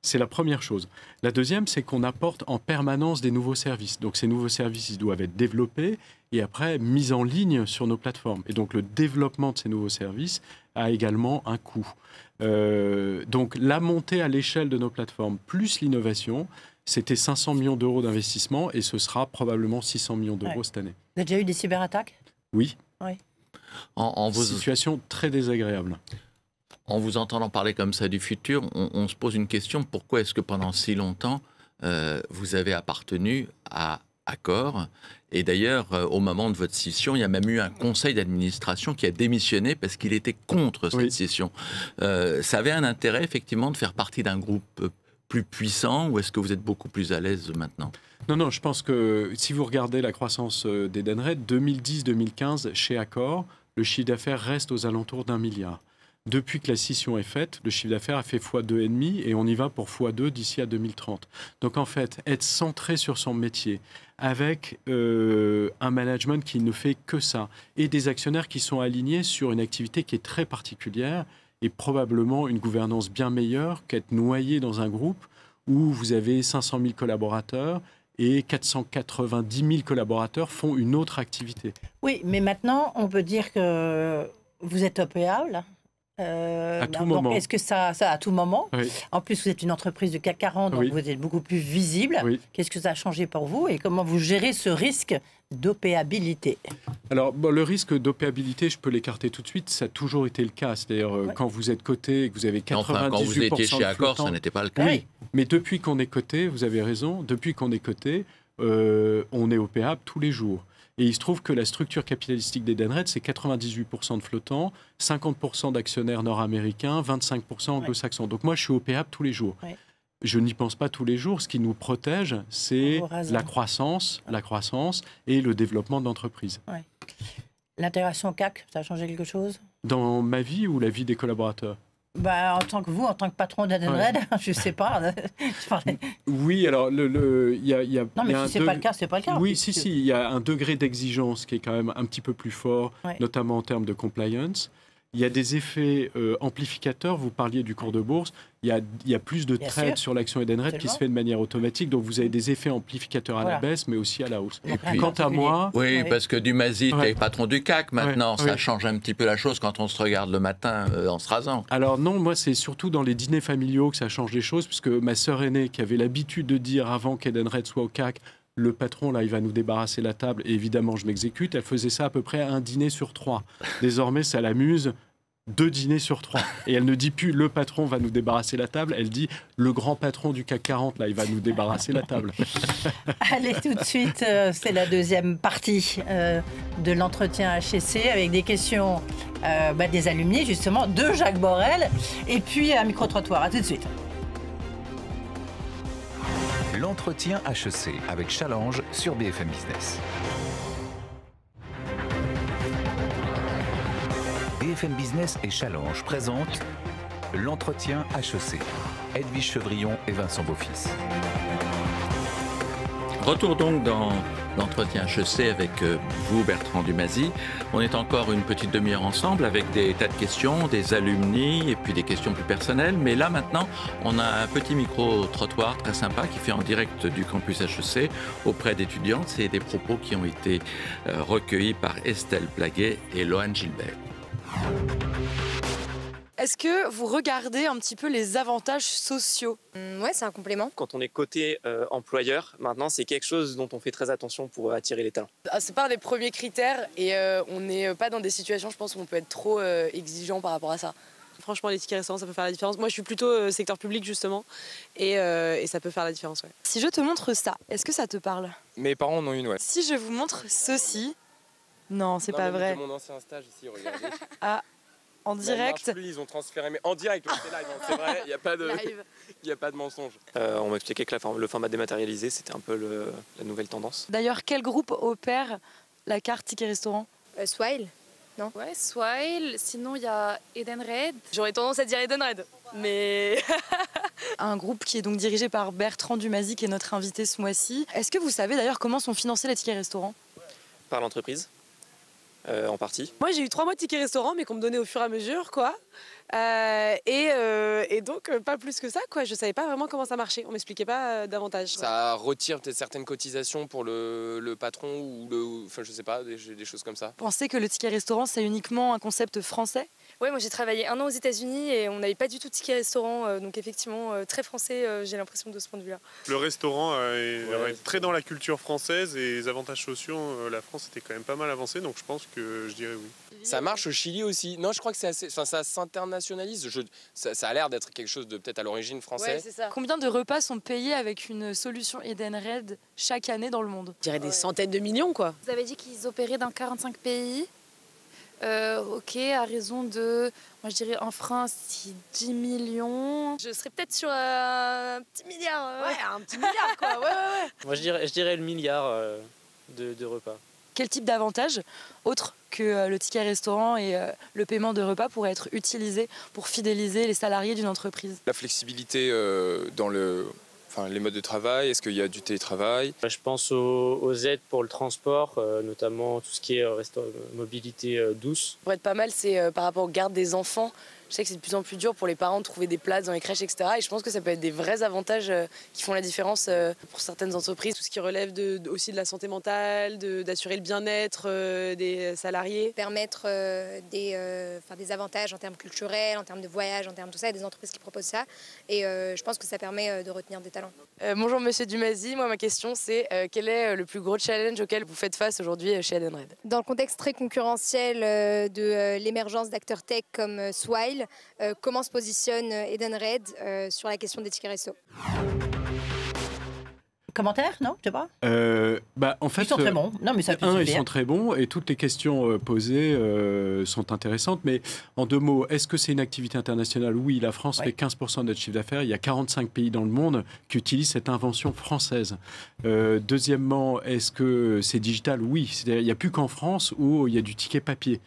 C'est la première chose. La deuxième, c'est qu'on apporte en permanence des nouveaux services. Donc ces nouveaux services, ils doivent être développés et après mis en ligne sur nos plateformes. Et donc le développement de ces nouveaux services a également un coût. Donc la montée à l'échelle de nos plateformes plus l'innovation, c'était 500 millions d'euros d'investissement et ce sera probablement 600 millions d'euros cette année. Vous avez déjà eu des cyberattaques? Oui. Situation très désagréable. En vous entendant parler comme ça du futur, on se pose une question. Pourquoi est-ce que pendant si longtemps, vous avez appartenu à Accor? Et d'ailleurs, au moment de votre scission, il y a même eu un conseil d'administration qui a démissionné parce qu'il était contre cette scission. Ça avait un intérêt, effectivement, de faire partie d'un groupe plus puissant ou est-ce que vous êtes beaucoup plus à l'aise maintenant? Non, je pense que si vous regardez la croissance d'Edenred, 2010-2015, chez Accor, le chiffre d'affaires reste aux alentours d'1 milliard. Depuis que la scission est faite, le chiffre d'affaires a fait x2,5 et on y va pour x2 d'ici à 2030. Donc en fait, être centré sur son métier, avec un management qui ne fait que ça, et des actionnaires qui sont alignés sur une activité qui est très particulière, et probablement une gouvernance bien meilleure qu'être noyé dans un groupe où vous avez 500 000 collaborateurs et 490 000 collaborateurs font une autre activité. Oui, mais maintenant, on peut dire que vous êtes opéable. À tout moment. Est-ce que ça à tout moment? Oui. En plus, vous êtes une entreprise de CAC 40, donc vous êtes beaucoup plus visible. Oui. Qu'est-ce que ça a changé pour vous et comment vous gérez ce risque d'opéabilité? Alors, le risque d'opéabilité, je peux l'écarter tout de suite. Ça a toujours été le cas. C'est-à-dire, quand vous êtes coté et que vous avez 98% quand vous étiez chez Accor, ça n'était pas le cas. Oui, mais depuis qu'on est coté, vous avez raison, depuis qu'on est coté, on est opéable tous les jours. Et il se trouve que la structure capitalistique d'Edenred, c'est 98% de flottants, 50% d'actionnaires nord-américains, 25% anglo-saxons. Donc moi, je suis opéable tous les jours. Oui. Je n'y pense pas tous les jours. Ce qui nous protège, c'est la croissance et le développement de l'entreprise. Oui. L'intégration CAC, ça a changé quelque chose? Dans ma vie ou la vie des collaborateurs? En tant que patron d'Edenred, je ne sais pas. Oui, alors il y a non, mais si ce n'est pas le cas, c'est pas le cas. Oui, si, il y a un degré d'exigence qui est quand même un petit peu plus fort, notamment en termes de compliance. Il y a des effets amplificateurs. Vous parliez du cours de bourse. Il y a plus de trades sur l'action Edenred qui se fait de manière automatique. Donc, vous avez des effets amplificateurs à la baisse, mais aussi à la hausse. Et puis, quant à moi... Oui, parce que Dumazy est patron du CAC maintenant. Ça change un petit peu la chose quand on se regarde le matin en se rasant. Alors non, moi, c'est surtout dans les dîners familiaux que ça change les choses, puisque ma sœur aînée, qui avait l'habitude de dire avant qu'Edenred soit au CAC, le patron, là, il va nous débarrasser la table, et évidemment, je m'exécute. Elle faisait ça à peu près un dîner sur 3. Désormais, ça l'amuse. 2 dîners sur 3. Et elle ne dit plus le patron va nous débarrasser la table, elle dit le grand patron du CAC 40, là, il va nous débarrasser la table. Allez, tout de suite, c'est la deuxième partie de l'entretien HEC avec des questions des alumni, justement, de Jacques Borel, et puis un micro-trottoir. À tout de suite. L'entretien HEC avec Challenge sur BFM Business. BFM Business et Challenge présentent l'entretien HEC. Edwige Chevrillon et Vincent Beaufils. Retour donc dans l'entretien HEC avec vous, Bertrand Dumazy. On est encore une petite demi-heure ensemble avec des tas de questions, des alumni et puis des questions plus personnelles. Mais là, maintenant, on a un petit micro-trottoir très sympa qui fait en direct du campus HEC auprès d'étudiantes. C'est des propos qui ont été recueillis par Estelle Plaguet et Loane Gilbert. Est-ce que vous regardez un petit peu les avantages sociaux? Ouais, c'est un complément. Quand on est côté employeur, maintenant, c'est quelque chose dont on fait très attention pour attirer les talents. C'est pas un des premiers critères et on n'est pas dans des situations, je pense, où on peut être trop exigeant par rapport à ça. Franchement, les tickets restaurants, ça peut faire la différence. Moi, je suis plutôt secteur public, justement, et ça peut faire la différence. Ouais. Si je te montre ça, est-ce que ça te parle? Mes parents en ont une, ouais. Si je vous montre ceci... Non, c'est pas vrai. Mon ancien stage ici, regardez. Ah, en direct. Plus, ils ont transféré, mais en direct, c'est live, c'est vrai, il n'y a pas de, il y a pas de mensonge. On m'expliquait que le format dématérialisé, c'était un peu la nouvelle tendance. D'ailleurs, quel groupe opère la carte ticket restaurant? Swile, non? Ouais, Swile. Sinon, il y a Edenred. J'aurais tendance à dire Edenred, mais... Un groupe qui est donc dirigé par Bertrand Dumazy, qui est notre invité ce mois-ci. Est-ce que vous savez d'ailleurs comment sont financés les tickets restaurants? Par l'entreprise. En partie. Moi, j'ai eu 3 mois de tickets restaurant, mais qu'on me donnait au fur et à mesure, quoi. Et donc, pas plus que ça, quoi. Je savais pas vraiment comment ça marchait. On m'expliquait pas davantage. Ça retire peut-être certaines cotisations pour le patron ou enfin, je sais pas, des choses comme ça. Pensez que le ticket restaurant, c'est uniquement un concept français? Ouais, moi j'ai travaillé 1 an aux États-Unis et on n'avait pas du tout de ticket restaurant, donc effectivement très français, j'ai l'impression de ce point de vue-là. Le restaurant est très dans la culture française et les avantages sociaux, la France était quand même pas mal avancée, donc je pense que je dirais oui. Ça marche au Chili aussi. Non, je crois que c'est assez, enfin, ça s'internationalise. Ça a l'air d'être quelque chose de peut-être à l'origine français. Ouais, c'est ça. Combien de repas sont payés avec une solution Edenred chaque année dans le monde? Je dirais des centaines de millions, quoi. Vous avez dit qu'ils opéraient dans 45 pays. Ok, à raison de, moi je dirais en France, 10 millions. Je serais peut-être sur un petit milliard. Ouais, un petit milliard quoi, ouais. Moi je dirais le milliard de repas. Quel type d'avantage, autre que le ticket restaurant et le paiement de repas, pourrait être utilisé pour fidéliser les salariés d'une entreprise? La flexibilité dans les modes de travail, est-ce qu'il y a du télétravail? Je pense aux aides pour le transport, notamment tout ce qui est mobilité douce. Pour être pas mal, c'est par rapport aux gardes des enfants. Je sais que c'est de plus en plus dur pour les parents de trouver des places dans les crèches, etc. Et je pense que ça peut être des vrais avantages qui font la différence pour certaines entreprises. Tout ce qui relève aussi de la santé mentale, d'assurer le bien-être des salariés. Permettre des avantages en termes culturels, en termes de voyage, en termes de tout ça. Il y a des entreprises qui proposent ça. Et je pense que ça permet de retenir des talents. Bonjour Monsieur Dumazy. Moi, ma question, c'est quel est le plus gros challenge auquel vous faites face aujourd'hui chez Edenred? Dans le contexte très concurrentiel de l'émergence d'acteurs tech comme Swile, comment se positionne Edenred sur la question des tickets resto? Commentaire, non? Je sais pas. En fait, ils sont très bons. Non, mais ça ils sont très bons et toutes les questions posées sont intéressantes. Mais en 2 mots, est-ce que c'est une activité internationale? Oui, la France fait 15% de notre chiffre d'affaires. Il y a 45 pays dans le monde qui utilisent cette invention française. Deuxièmement, est-ce que c'est digital? Oui. C'est-à-dire, il n'y a plus qu'en France où il y a du ticket papier.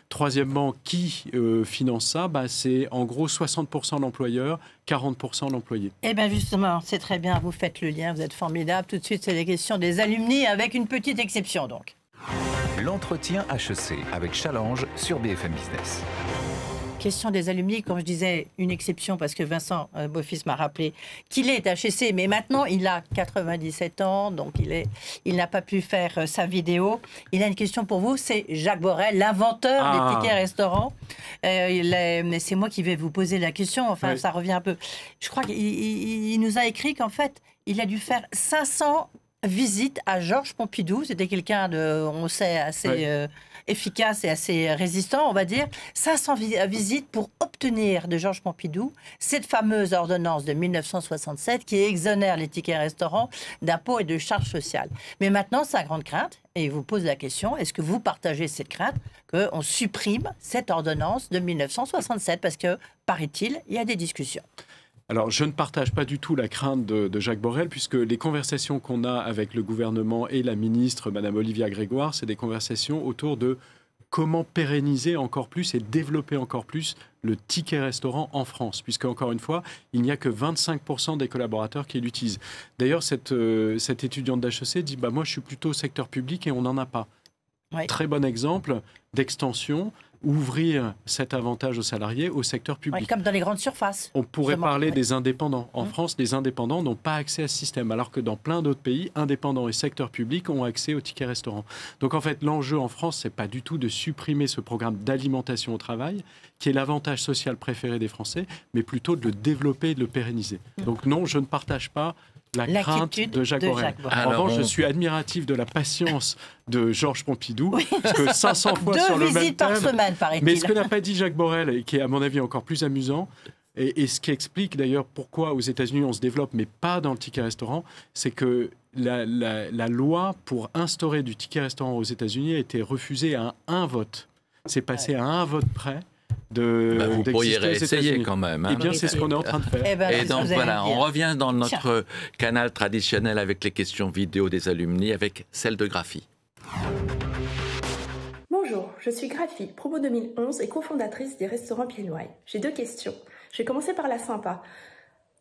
Troisièmement, qui finance ça? C'est en gros 60% l'employeur, 40% l'employé. Eh bien justement, c'est très bien, vous faites le lien, vous êtes formidable. Tout de suite, c'est les questions des alumni, avec une petite exception donc. L'entretien HEC avec Challenge sur BFM Business. Question des alumni, comme je disais, une exception parce que Vincent Beaufils m'a rappelé qu'il est HEC, mais maintenant il a 97 ans, donc il n'a pas pu faire sa vidéo. Il a une question pour vous, c'est Jacques Borel, l'inventeur des tickets restaurants. C'est moi qui vais vous poser la question, enfin ça revient un peu. Je crois qu'il nous a écrit qu'en fait, il a dû faire 500 visites à Georges Pompidou. C'était quelqu'un on sait, assez efficace et assez résistant, on va dire. 500 visites pour obtenir de Georges Pompidou cette fameuse ordonnance de 1967 qui exonère les tickets restaurants d'impôts et de charges sociales. Mais maintenant, sa grande crainte, et il vous pose la question, est-ce que vous partagez cette crainte qu'on supprime cette ordonnance de 1967? Parce que, paraît-il, il y a des discussions. Alors, je ne partage pas du tout la crainte de Jacques Borel, puisque les conversations qu'on a avec le gouvernement et la ministre, Madame Olivia Grégoire, c'est des conversations autour de comment pérenniser encore plus et développer encore plus le ticket restaurant en France, puisque, encore une fois, il n'y a que 25% des collaborateurs qui l'utilisent. D'ailleurs, cette étudiante d'HEC dit moi, je suis plutôt secteur public et on n'en a pas. Oui. Très bon exemple d'extension, ouvrir cet avantage aux salariés au secteur public. Oui, comme dans les grandes surfaces. On pourrait parler des indépendants. En France, les indépendants n'ont pas accès à ce système, alors que dans plein d'autres pays, indépendants et secteur public ont accès au ticket restaurant. Donc en fait, l'enjeu en France, c'est pas du tout de supprimer ce programme d'alimentation au travail, qui est l'avantage social préféré des Français, mais plutôt de le développer et de le pérenniser. Donc non, je ne partage pas la crainte de Jacques Borel. En revanche, je suis admiratif de la patience de Georges Pompidou, parce que 500 fois sur le même thème. Semaine, paraît-il. Mais ce que n'a pas dit Jacques Borel, et qui est à mon avis encore plus amusant, et ce qui explique d'ailleurs pourquoi aux États-Unis on se développe, mais pas dans le ticket restaurant, c'est que la loi pour instaurer du ticket restaurant aux États-Unis a été refusée à un vote. C'est passé à un vote près. Vous pourriez réessayer quand même. Eh bien, c'est ce qu'on est en train de faire. Et donc voilà, on revient dans notre canal traditionnel avec les questions vidéo des alumni, avec celle de Graphie. Bonjour, je suis Graphie, promo 2011 et cofondatrice des restaurants Pied-Noir. J'ai 2 questions. Je vais commencer par la sympa.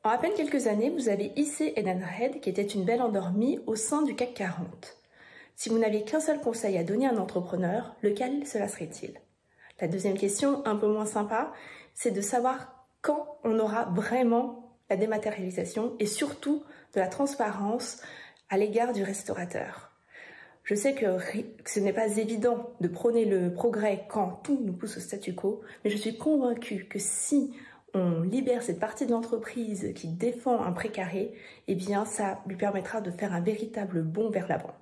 En à peine quelques années, vous avez hissé Edenred, qui était une belle endormie, au sein du CAC 40. Si vous n'aviez qu'un seul conseil à donner à un entrepreneur, lequel cela serait-il ? La deuxième question, un peu moins sympa, c'est de savoir quand on aura vraiment la dématérialisation et surtout de la transparence à l'égard du restaurateur. Je sais que ce n'est pas évident de prôner le progrès quand tout nous pousse au statu quo, mais je suis convaincue que si on libère cette partie de l'entreprise qui défend un précaré, eh bien ça lui permettra de faire un véritable bond vers l'avant.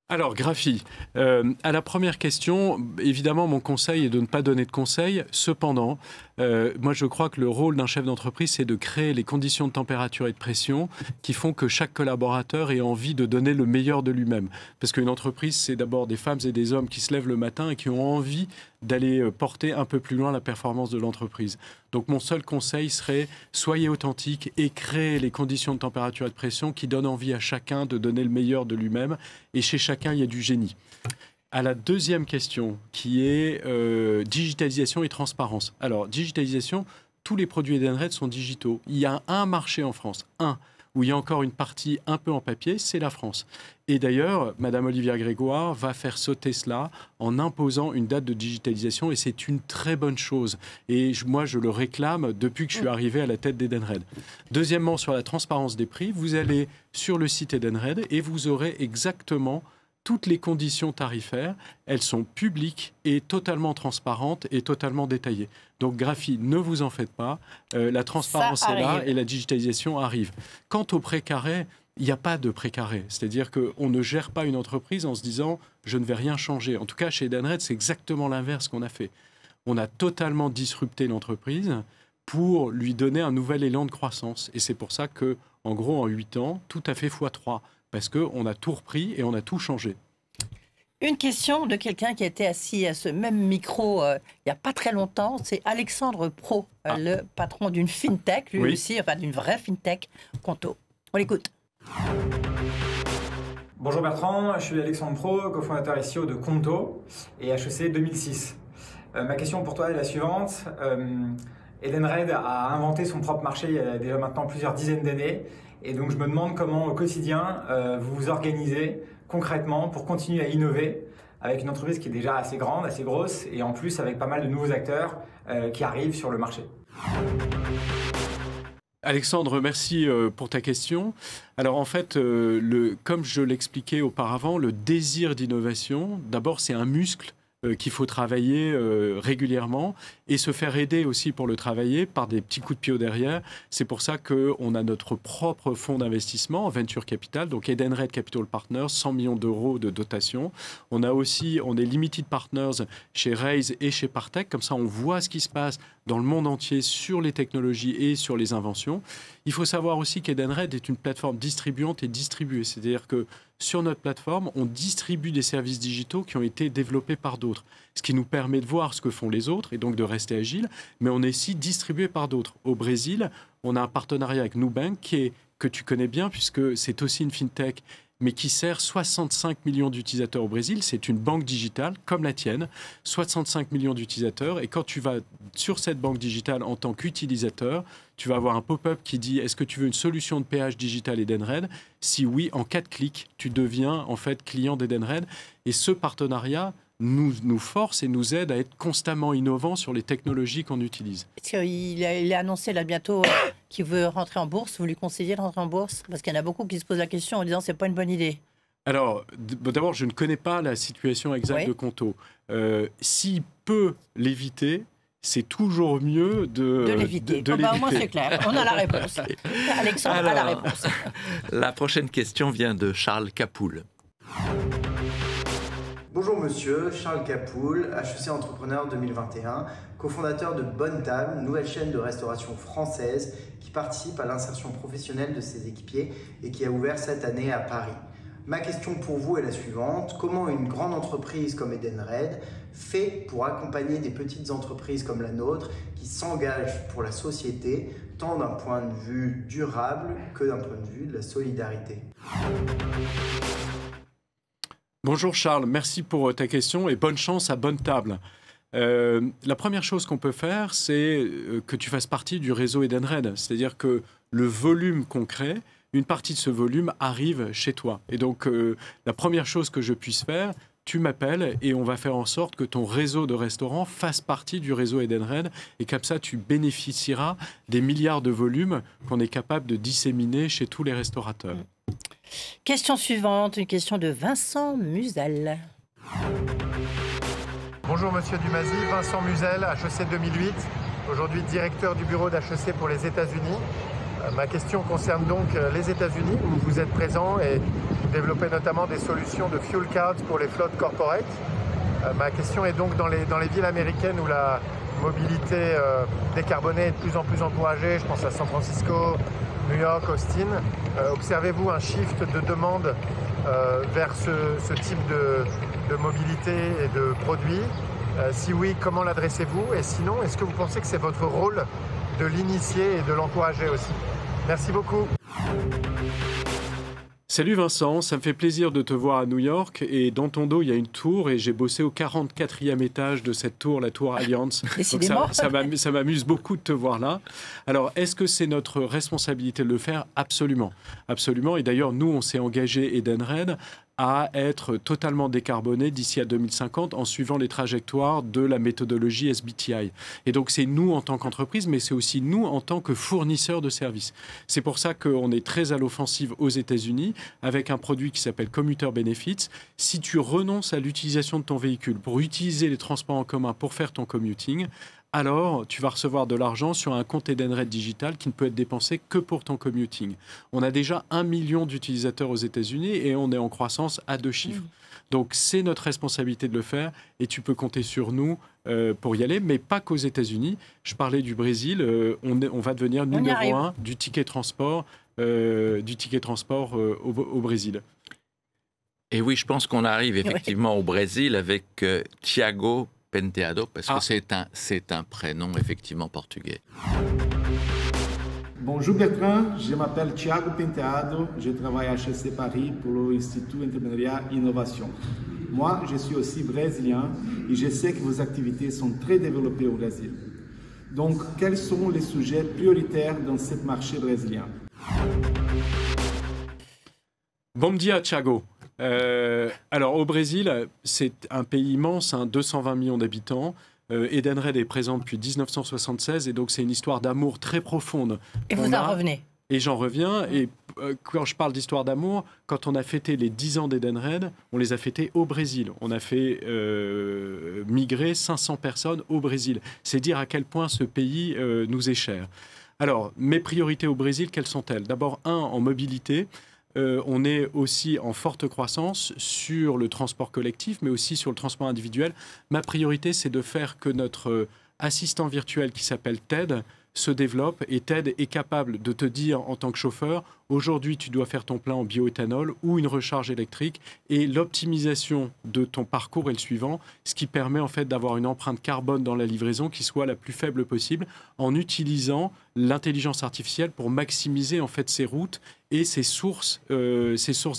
Alors, Graphie, à la première question, évidemment, mon conseil est de ne pas donner de conseils. Cependant, moi, je crois que le rôle d'un chef d'entreprise, c'est de créer les conditions de température et de pression qui font que chaque collaborateur ait envie de donner le meilleur de lui-même. Parce qu'une entreprise, c'est d'abord des femmes et des hommes qui se lèvent le matin et qui ont envie d'aller porter un peu plus loin la performance de l'entreprise. Donc, mon seul conseil serait, soyez authentique et créez les conditions de température et de pression qui donnent envie à chacun de donner le meilleur de lui-même. Et chez chacun, il y a du génie. À la deuxième question, qui est digitalisation et transparence. Alors, digitalisation, tous les produits Edenred sont digitaux. Il y a un marché en France, où il y a encore une partie un peu en papier, c'est la France. Et d'ailleurs, Madame Olivia Grégoire va faire sauter cela en imposant une date de digitalisation, et c'est une très bonne chose. Et moi, je le réclame depuis que je suis arrivé à la tête d'Edenred. Deuxièmement, sur la transparence des prix, vous allez sur le site Edenred et vous aurez exactement toutes les conditions tarifaires. Elles sont publiques et totalement transparentes et totalement détaillées. Donc, Graphie, ne vous en faites pas. La transparence est là et la digitalisation arrive. Quant au précaré, il n'y a pas de précaré. C'est-à-dire qu'on ne gère pas une entreprise en se disant « je ne vais rien changer ». En tout cas, chez Edenred, c'est exactement l'inverse qu'on a fait. On a totalement disrupté l'entreprise pour lui donner un nouvel élan de croissance. Et c'est pour ça qu'en gros, en 8 ans, tout a fait x3. Parce qu'on a tout repris et on a tout changé. Une question de quelqu'un qui a été assis à ce même micro il n'y a pas très longtemps, c'est Alexandre Pro, le patron d'une fintech, lui aussi, enfin d'une vraie fintech, Conto. On l'écoute. Bonjour Bertrand, je suis Alexandre Pro, cofondateur SEO de Conto et HEC 2006. Ma question pour toi est la suivante. Edenred a inventé son propre marché il y a déjà maintenant plusieurs dizaines d'années. Et donc, je me demande comment, au quotidien, vous vous organisez concrètement pour continuer à innover avec une entreprise qui est déjà assez grande, assez grosse, et en plus avec pas mal de nouveaux acteurs qui arrivent sur le marché. Alexandre, merci pour ta question. Alors en fait, comme je l'expliquais auparavant, le désir d'innovation, d'abord c'est un muscle qu'il faut travailler régulièrement et se faire aider aussi pour le travailler par des petits coups de pied au derrière. C'est pour ça qu'on a notre propre fonds d'investissement, Venture Capital, donc Edenred Capital Partners, 100 millions d'euros de dotation. On est Limited Partners chez Raise et chez Partech, comme ça on voit ce qui se passe dans le monde entier sur les technologies et sur les inventions. Il faut savoir aussi qu'Edenred est une plateforme distribuante et distribuée, c'est-à-dire que sur notre plateforme, on distribue des services digitaux qui ont été développés par d'autres, ce qui nous permet de voir ce que font les autres et donc de rester agile, mais on est aussi distribué par d'autres. Au Brésil, on a un partenariat avec Nubank que tu connais bien puisque c'est aussi une fintech mais qui sert 65 millions d'utilisateurs au Brésil. C'est une banque digitale comme la tienne, 65 millions d'utilisateurs. Et quand tu vas sur cette banque digitale en tant qu'utilisateur, tu vas avoir un pop-up qui dit « Est-ce que tu veux une solution de péage digital Edenred ?» Si oui, en 4 clics, tu deviens en fait client d'Edenred. Et ce partenariat nous force et nous aide à être constamment innovants sur les technologies qu'on utilise. Il a annoncé là bientôt qu'il veut rentrer en bourse. Vous lui conseillez de rentrer en bourse? Parce qu'il y en a beaucoup qui se posent la question en disant c'est pas une bonne idée. Alors, d'abord, je ne connais pas la situation exacte de Conto. S'il peut l'éviter, c'est toujours mieux de l'éviter. Au moins, c'est clair. On a la réponse. Alexandre a la réponse. La prochaine question vient de Charles Capoul. Bonjour monsieur, Charles Capoul, HEC Entrepreneur 2021, cofondateur de Bonne Table, nouvelle chaîne de restauration française qui participe à l'insertion professionnelle de ses équipiers et qui a ouvert cette année à Paris. Ma question pour vous est la suivante. Comment une grande entreprise comme Edenred fait pour accompagner des petites entreprises comme la nôtre qui s'engagent pour la société, tant d'un point de vue durable que d'un point de vue de la solidarité ? Bonjour Charles, merci pour ta question et bonne chance à Bonne Table. La première chose qu'on peut faire, c'est que tu fasses partie du réseau Edenred. C'est-à-dire que le volume qu'on crée, une partie de ce volume arrive chez toi. Et donc, la première chose que je puisse faire, tu m'appelles et on va faire en sorte que ton réseau de restaurants fasse partie du réseau Edenred. Et comme ça, tu bénéficieras des milliards de volumes qu'on est capable de disséminer chez tous les restaurateurs. Question suivante, une question de Vincent Musel. Bonjour Monsieur Dumazy, Vincent Musel, HEC 2008, aujourd'hui directeur du bureau d'HEC pour les États-Unis. Ma question concerne donc les États-Unis où vous êtes présent et vous développez notamment des solutions de fuel cards pour les flottes corporate. Ma question est donc dans les villes américaines où la mobilité décarbonée est de plus en plus encouragée, je pense à San Francisco, New York, Austin. Observez-vous un shift de demande vers ce type de mobilité et de produits? Si oui, comment l'adressez-vous? Et sinon, est-ce que vous pensez que c'est votre rôle de l'initier et de l'encourager aussi? Merci beaucoup. Salut Vincent, ça me fait plaisir de te voir à New York et dans ton dos il y a une tour et j'ai bossé au 44e étage de cette tour, la tour Allianz. Donc ça m'amuse beaucoup de te voir là. Alors est-ce que c'est notre responsabilité de le faire? Absolument. Absolument. Et d'ailleurs nous on s'est engagé Edenred à être totalement décarboné d'ici à 2050 en suivant les trajectoires de la méthodologie SBTI. Et donc c'est nous en tant qu'entreprise, mais c'est aussi nous en tant que fournisseurs de services. C'est pour ça qu'on est très à l'offensive aux États-Unis avec un produit qui s'appelle Commuter Benefits. Si tu renonces à l'utilisation de ton véhicule pour utiliser les transports en commun pour faire ton commuting, alors tu vas recevoir de l'argent sur un compte Edenred digital qui ne peut être dépensé que pour ton commuting. On a déjà 1 million d'utilisateurs aux États-Unis et on est en croissance à 2 chiffres. Donc c'est notre responsabilité de le faire et tu peux compter sur nous pour y aller, mais pas qu'aux États-Unis. Je parlais du Brésil, on va devenir numéro 1 du ticket transport, au Brésil. Et oui, je pense qu'on arrive effectivement au Brésil avec Thiago Penteado, parce que c'est un prénom effectivement portugais. Bonjour Bertrand, je m'appelle Thiago Penteado, je travaille à HEC Paris pour l'Institut Entrepreneuriat Innovation. Moi, je suis aussi brésilien et je sais que vos activités sont très développées au Brésil. Donc, quels sont les sujets prioritaires dans ce marché brésilien? Bom dia, Thiago. Alors au Brésil, c'est un pays immense, 220 millions d'habitants. Edenred est présent depuis 1976 et donc c'est une histoire d'amour très profonde. Et vous en revenez? Et j'en reviens. Et quand je parle d'histoire d'amour, quand on a fêté les 10 ans d'Edenred, on les a fêtés au Brésil. On a fait migrer 500 personnes au Brésil. C'est dire à quel point ce pays nous est cher. Alors, mes priorités au Brésil, quelles sont-elles? D'abord, en mobilité. On est aussi en forte croissance sur le transport collectif, mais aussi sur le transport individuel. Ma priorité, c'est de faire que notre assistant virtuel qui s'appelle TED se développe et t'aide, est capable de te dire en tant que chauffeur, aujourd'hui tu dois faire ton plein en bioéthanol ou une recharge électrique, et l'optimisation de ton parcours est le suivant, ce qui permet en fait d'avoir une empreinte carbone dans la livraison qui soit la plus faible possible en utilisant l'intelligence artificielle pour maximiser en fait ses routes et ses sources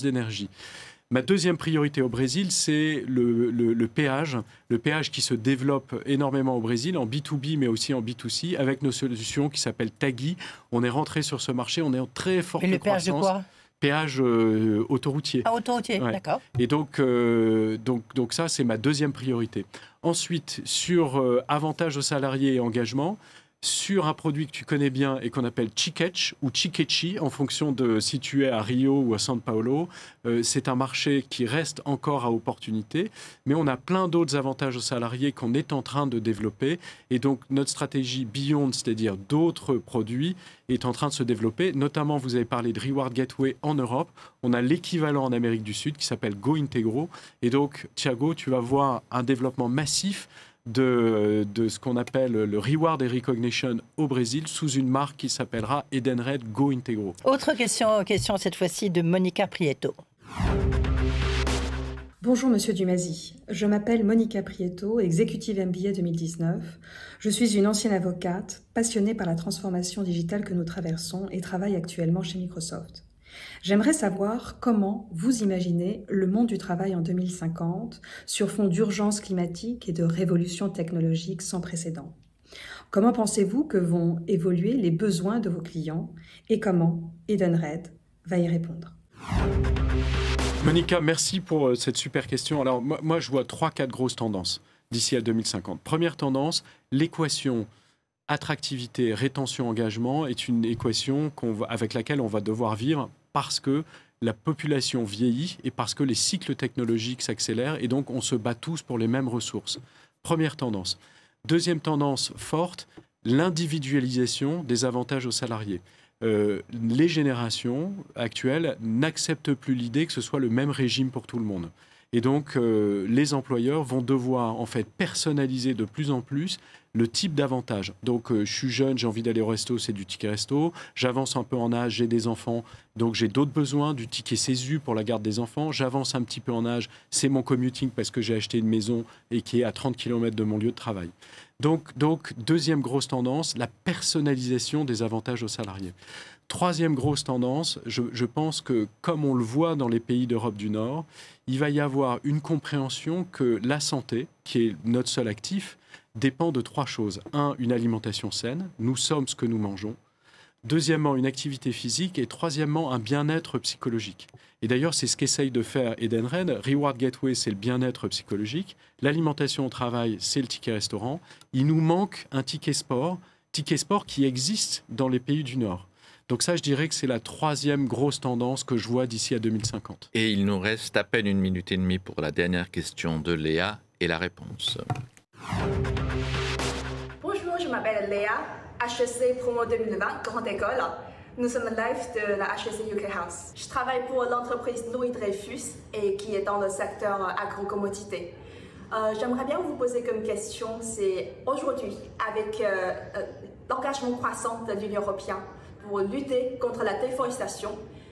d'énergie. Ma deuxième priorité au Brésil, c'est le péage qui se développe énormément au Brésil, en B2B mais aussi en B2C, avec nos solutions qui s'appellent Tagui. On est rentré sur ce marché, on est en très forte croissance. Et le péage de quoi ? Péage autoroutier. Ah, autoroutier, ouais. D'accord. Et donc ça, c'est ma deuxième priorité. Ensuite, sur avantages aux salariés et engagement, sur un produit que tu connais bien et qu'on appelle Chiquech ou Chiquechi, en fonction de si tu es à Rio ou à São Paulo. C'est un marché qui reste encore à opportunité, mais on a plein d'autres avantages aux salariés qu'on est en train de développer. Et donc, notre stratégie Beyond, c'est-à-dire d'autres produits, est en train de se développer. Notamment, vous avez parlé de Reward Gateway en Europe. On a l'équivalent en Amérique du Sud qui s'appelle Go Integro. Et donc, Thiago, tu vas voir un développement massif de ce qu'on appelle le Reward et Recognition au Brésil sous une marque qui s'appellera Edenred Go Integro. Autre question cette fois-ci de Monica Prieto. Bonjour Monsieur Dumazy, je m'appelle Monica Prieto, exécutive MBA 2019. Je suis une ancienne avocate, passionnée par la transformation digitale que nous traversons et travaille actuellement chez Microsoft. J'aimerais savoir comment vous imaginez le monde du travail en 2050 sur fond d'urgence climatique et de révolution technologique sans précédent. Comment pensez-vous que vont évoluer les besoins de vos clients et comment Edenred va y répondre ? Monica, merci pour cette super question. Alors moi je vois 3-4 grosses tendances d'ici à 2050. Première tendance, l'équation attractivité, rétention, engagement est une équation avec laquelle on va devoir vivre parce que la population vieillit et parce que les cycles technologiques s'accélèrent et donc on se bat tous pour les mêmes ressources. Première tendance. Deuxième tendance forte, l'individualisation des avantages aux salariés. Les générations actuelles n'acceptent plus l'idée que ce soit le même régime pour tout le monde. Et donc, les employeurs vont devoir en fait personnaliser de plus en plus le type d'avantage. Donc, je suis jeune, j'ai envie d'aller au resto, c'est du ticket resto. J'avance un peu en âge, j'ai des enfants, donc j'ai d'autres besoins, du ticket CESU pour la garde des enfants. J'avance un petit peu en âge, c'est mon commuting parce que j'ai acheté une maison et qui est à 30 km de mon lieu de travail. Donc deuxième grosse tendance, la personnalisation des avantages aux salariés. Troisième grosse tendance, je pense que comme on le voit dans les pays d'Europe du Nord, il va y avoir une compréhension que la santé, qui est notre seul actif, dépend de 3 choses. 1, une alimentation saine, nous sommes ce que nous mangeons. Deuxièmement, une activité physique. Et troisièmement, un bien-être psychologique. Et d'ailleurs, c'est ce qu'essaye de faire Edenred. Reward Gateway, c'est le bien-être psychologique. L'alimentation au travail, c'est le ticket restaurant. Il nous manque un ticket sport qui existe dans les pays du Nord. Donc ça, je dirais que c'est la troisième grosse tendance que je vois d'ici à 2050. Et il nous reste à peine 1 minute et demie pour la dernière question de Léa et la réponse. Bonjour, je m'appelle Léa, HEC Promo 2020, Grande École. Nous sommes live de la HEC UK House. Je travaille pour l'entreprise Louis Dreyfus et qui est dans le secteur agrocommodité. J'aimerais bien vous poser comme question, c'est aujourd'hui, avec l'engagement croissant de l'Union européenne pour lutter contre la déforestation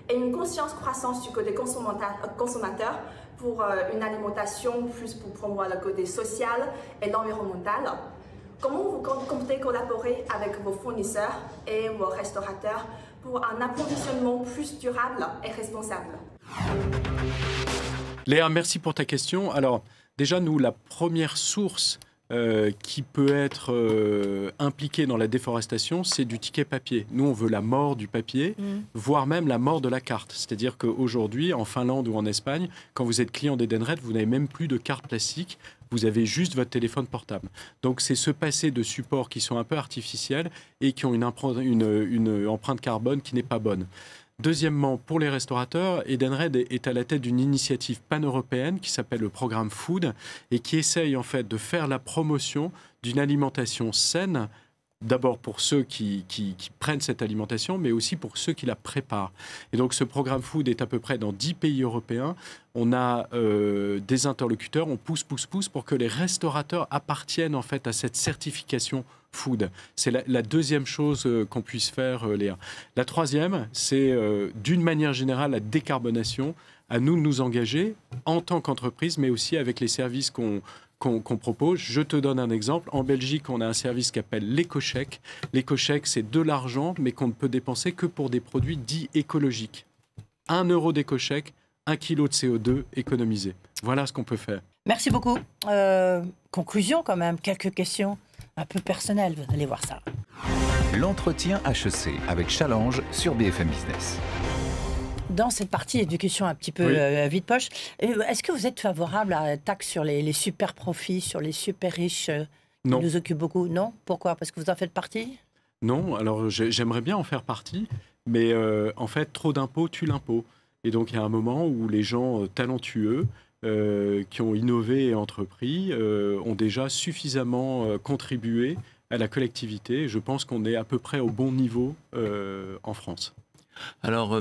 et une conscience croissante du côté consommateur pour une alimentation plus pour promouvoir le côté social et l'environnemental. Comment vous comptez collaborer avec vos fournisseurs et vos restaurateurs pour un approvisionnement plus durable et responsable? Léa, merci pour ta question. Alors, déjà, nous, la première source qui peut être impliquée dans la déforestation, c'est du ticket papier. Nous, on veut la mort du papier, voire même la mort de la carte. C'est-à-dire qu'aujourd'hui, en Finlande ou en Espagne, quand vous êtes client d'Edenred, vous n'avez même plus de carte plastique, vous avez juste votre téléphone portable. Donc, c'est se passer de supports qui sont un peu artificiels et qui ont une empreinte carbone qui n'est pas bonne. Deuxièmement, pour les restaurateurs, Edenred est à la tête d'une initiative pan-européenne qui s'appelle le programme Food et qui essaye en fait de faire la promotion d'une alimentation saine d'abord pour ceux qui prennent cette alimentation, mais aussi pour ceux qui la préparent. Et donc ce programme Food est à peu près dans 10 pays européens. On a des interlocuteurs, on pousse pour que les restaurateurs appartiennent en fait à cette certification Food. C'est la deuxième chose qu'on puisse faire, Léa. La troisième, c'est d'une manière générale la décarbonation. À nous de nous engager en tant qu'entreprise, mais aussi avec les services qu'on propose. Je te donne un exemple. En Belgique, on a un service qui s'appelle l'éco-chèque. L'éco-chèque, c'est de l'argent, mais qu'on ne peut dépenser que pour des produits dits écologiques. 1 € d'éco-chèque, 1 kg de CO2 économisé. Voilà ce qu'on peut faire. Merci beaucoup. Conclusion quand même, quelques questions un peu personnelles, vous allez voir ça. L'entretien HEC avec Challenge sur BFM Business. Dans cette partie éducation un petit peu vide poche, est-ce que vous êtes favorable à la taxe sur les super profits, sur les super riches qui nous occupent beaucoup? Non. Pourquoi? Parce que vous en faites partie? Non. Alors j'aimerais bien en faire partie, mais en fait, trop d'impôts tue l'impôt. Et donc il y a un moment où les gens talentueux qui ont innové et entrepris ont déjà suffisamment contribué à la collectivité. Je pense qu'on est à peu près au bon niveau en France. Alors,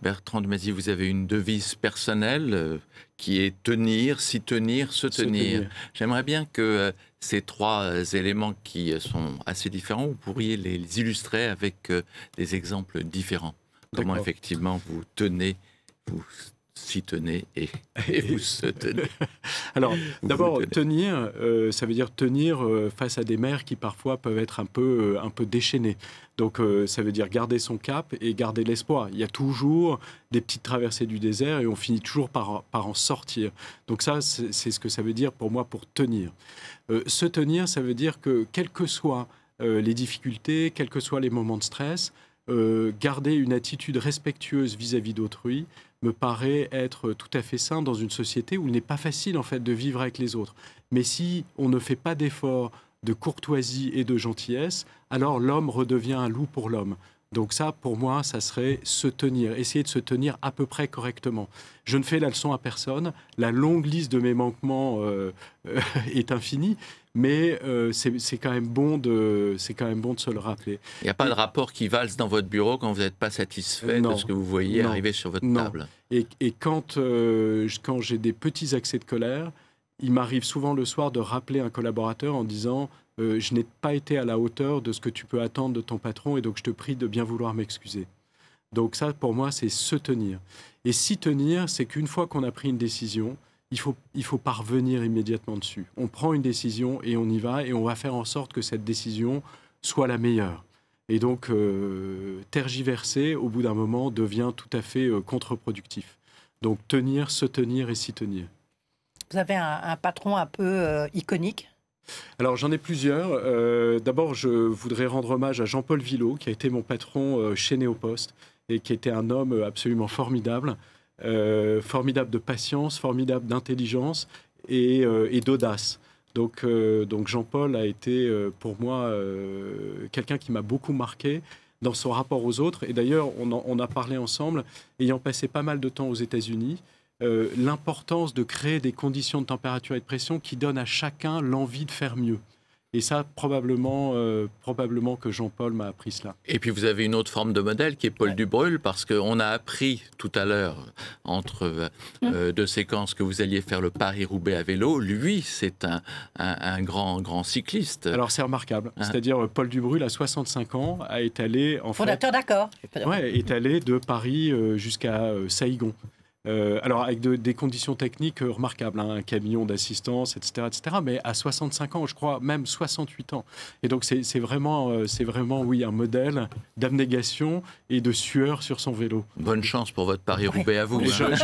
Bertrand Dumazy, vous avez une devise personnelle qui est tenir, s'y tenir, se tenir. J'aimerais bien que ces 3 éléments qui sont assez différents, vous pourriez les illustrer avec des exemples différents. Comment effectivement vous tenez, vous s'y tenez et vous se tenez. Alors, d'abord, tenir, ça veut dire tenir face à des mers qui parfois peuvent être un peu déchaînées. Donc, ça veut dire garder son cap et garder l'espoir. Il y a toujours des petites traversées du désert et on finit toujours par en sortir. Donc ça, c'est ce que ça veut dire pour moi pour tenir. Se tenir, ça veut dire que quelles que soient les difficultés, quels que soient les moments de stress, garder une attitude respectueuse vis-à-vis d'autrui me paraît être tout à fait sain dans une société où il n'est pas facile en fait de vivre avec les autres. Mais si on ne fait pas d'efforts de courtoisie et de gentillesse, alors l'homme redevient un loup pour l'homme. Donc ça, pour moi, ça serait se tenir, essayer de se tenir à peu près correctement. Je ne fais la leçon à personne, la longue liste de mes manquements est infinie, mais c'est quand même bon de se le rappeler. Il n'y a pas de rapport qui valse dans votre bureau quand vous n'êtes pas satisfait de ce que vous voyez arriver sur votre table. Et quand j'ai des petits accès de colère, il m'arrive souvent le soir de rappeler un collaborateur en disant je n'ai pas été à la hauteur de ce que tu peux attendre de ton patron et donc je te prie de bien vouloir m'excuser. Donc ça, pour moi, c'est se tenir. Et s'y tenir, c'est qu'une fois qu'on a pris une décision, il faut pas revenir immédiatement dessus. On prend une décision et on y va et on va faire en sorte que cette décision soit la meilleure. Et donc, tergiverser, au bout d'un moment, devient tout à fait contre-productif. Donc, tenir, se tenir et s'y tenir. Vous avez un patron un peu iconique? Alors, j'en ai plusieurs. D'abord, je voudrais rendre hommage à Jean-Paul Villot, qui a été mon patron chez Néopost et qui était un homme absolument formidable. Formidable de patience, formidable d'intelligence et d'audace. Donc Jean-Paul a été pour moi quelqu'un qui m'a beaucoup marqué dans son rapport aux autres. Et d'ailleurs, on a parlé ensemble, ayant passé pas mal de temps aux États-Unis, l'importance de créer des conditions de température et de pression qui donnent à chacun l'envie de faire mieux. Et ça, probablement que Jean-Paul m'a appris cela. Et puis vous avez une autre forme de modèle qui est Paul Dubreuil, parce qu'on a appris tout à l'heure, entre 2 séquences, que vous alliez faire le Paris-Roubaix à vélo. Lui, c'est un grand cycliste. Alors c'est remarquable. C'est-à-dire Paul Dubreuil, à 65 ans, est allé... Fondateur d'accord. Est allé de Paris jusqu'à Saïgon. Alors avec des conditions techniques remarquables, un camion d'assistance, etc., mais à 65 ans, je crois, même 68 ans. Et donc c'est vraiment, oui, un modèle d'abnégation et de sueur sur son vélo. Bonne chance pour votre Paris-Roubaix à vous. J'en ai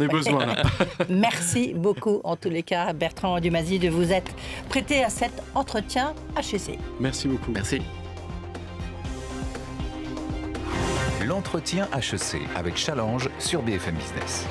besoin. Là. Merci beaucoup, en tous les cas, Bertrand Dumazy, de vous être prêté à cet entretien HEC. Merci beaucoup. Merci. L'entretien HEC avec Challenge sur BFM Business.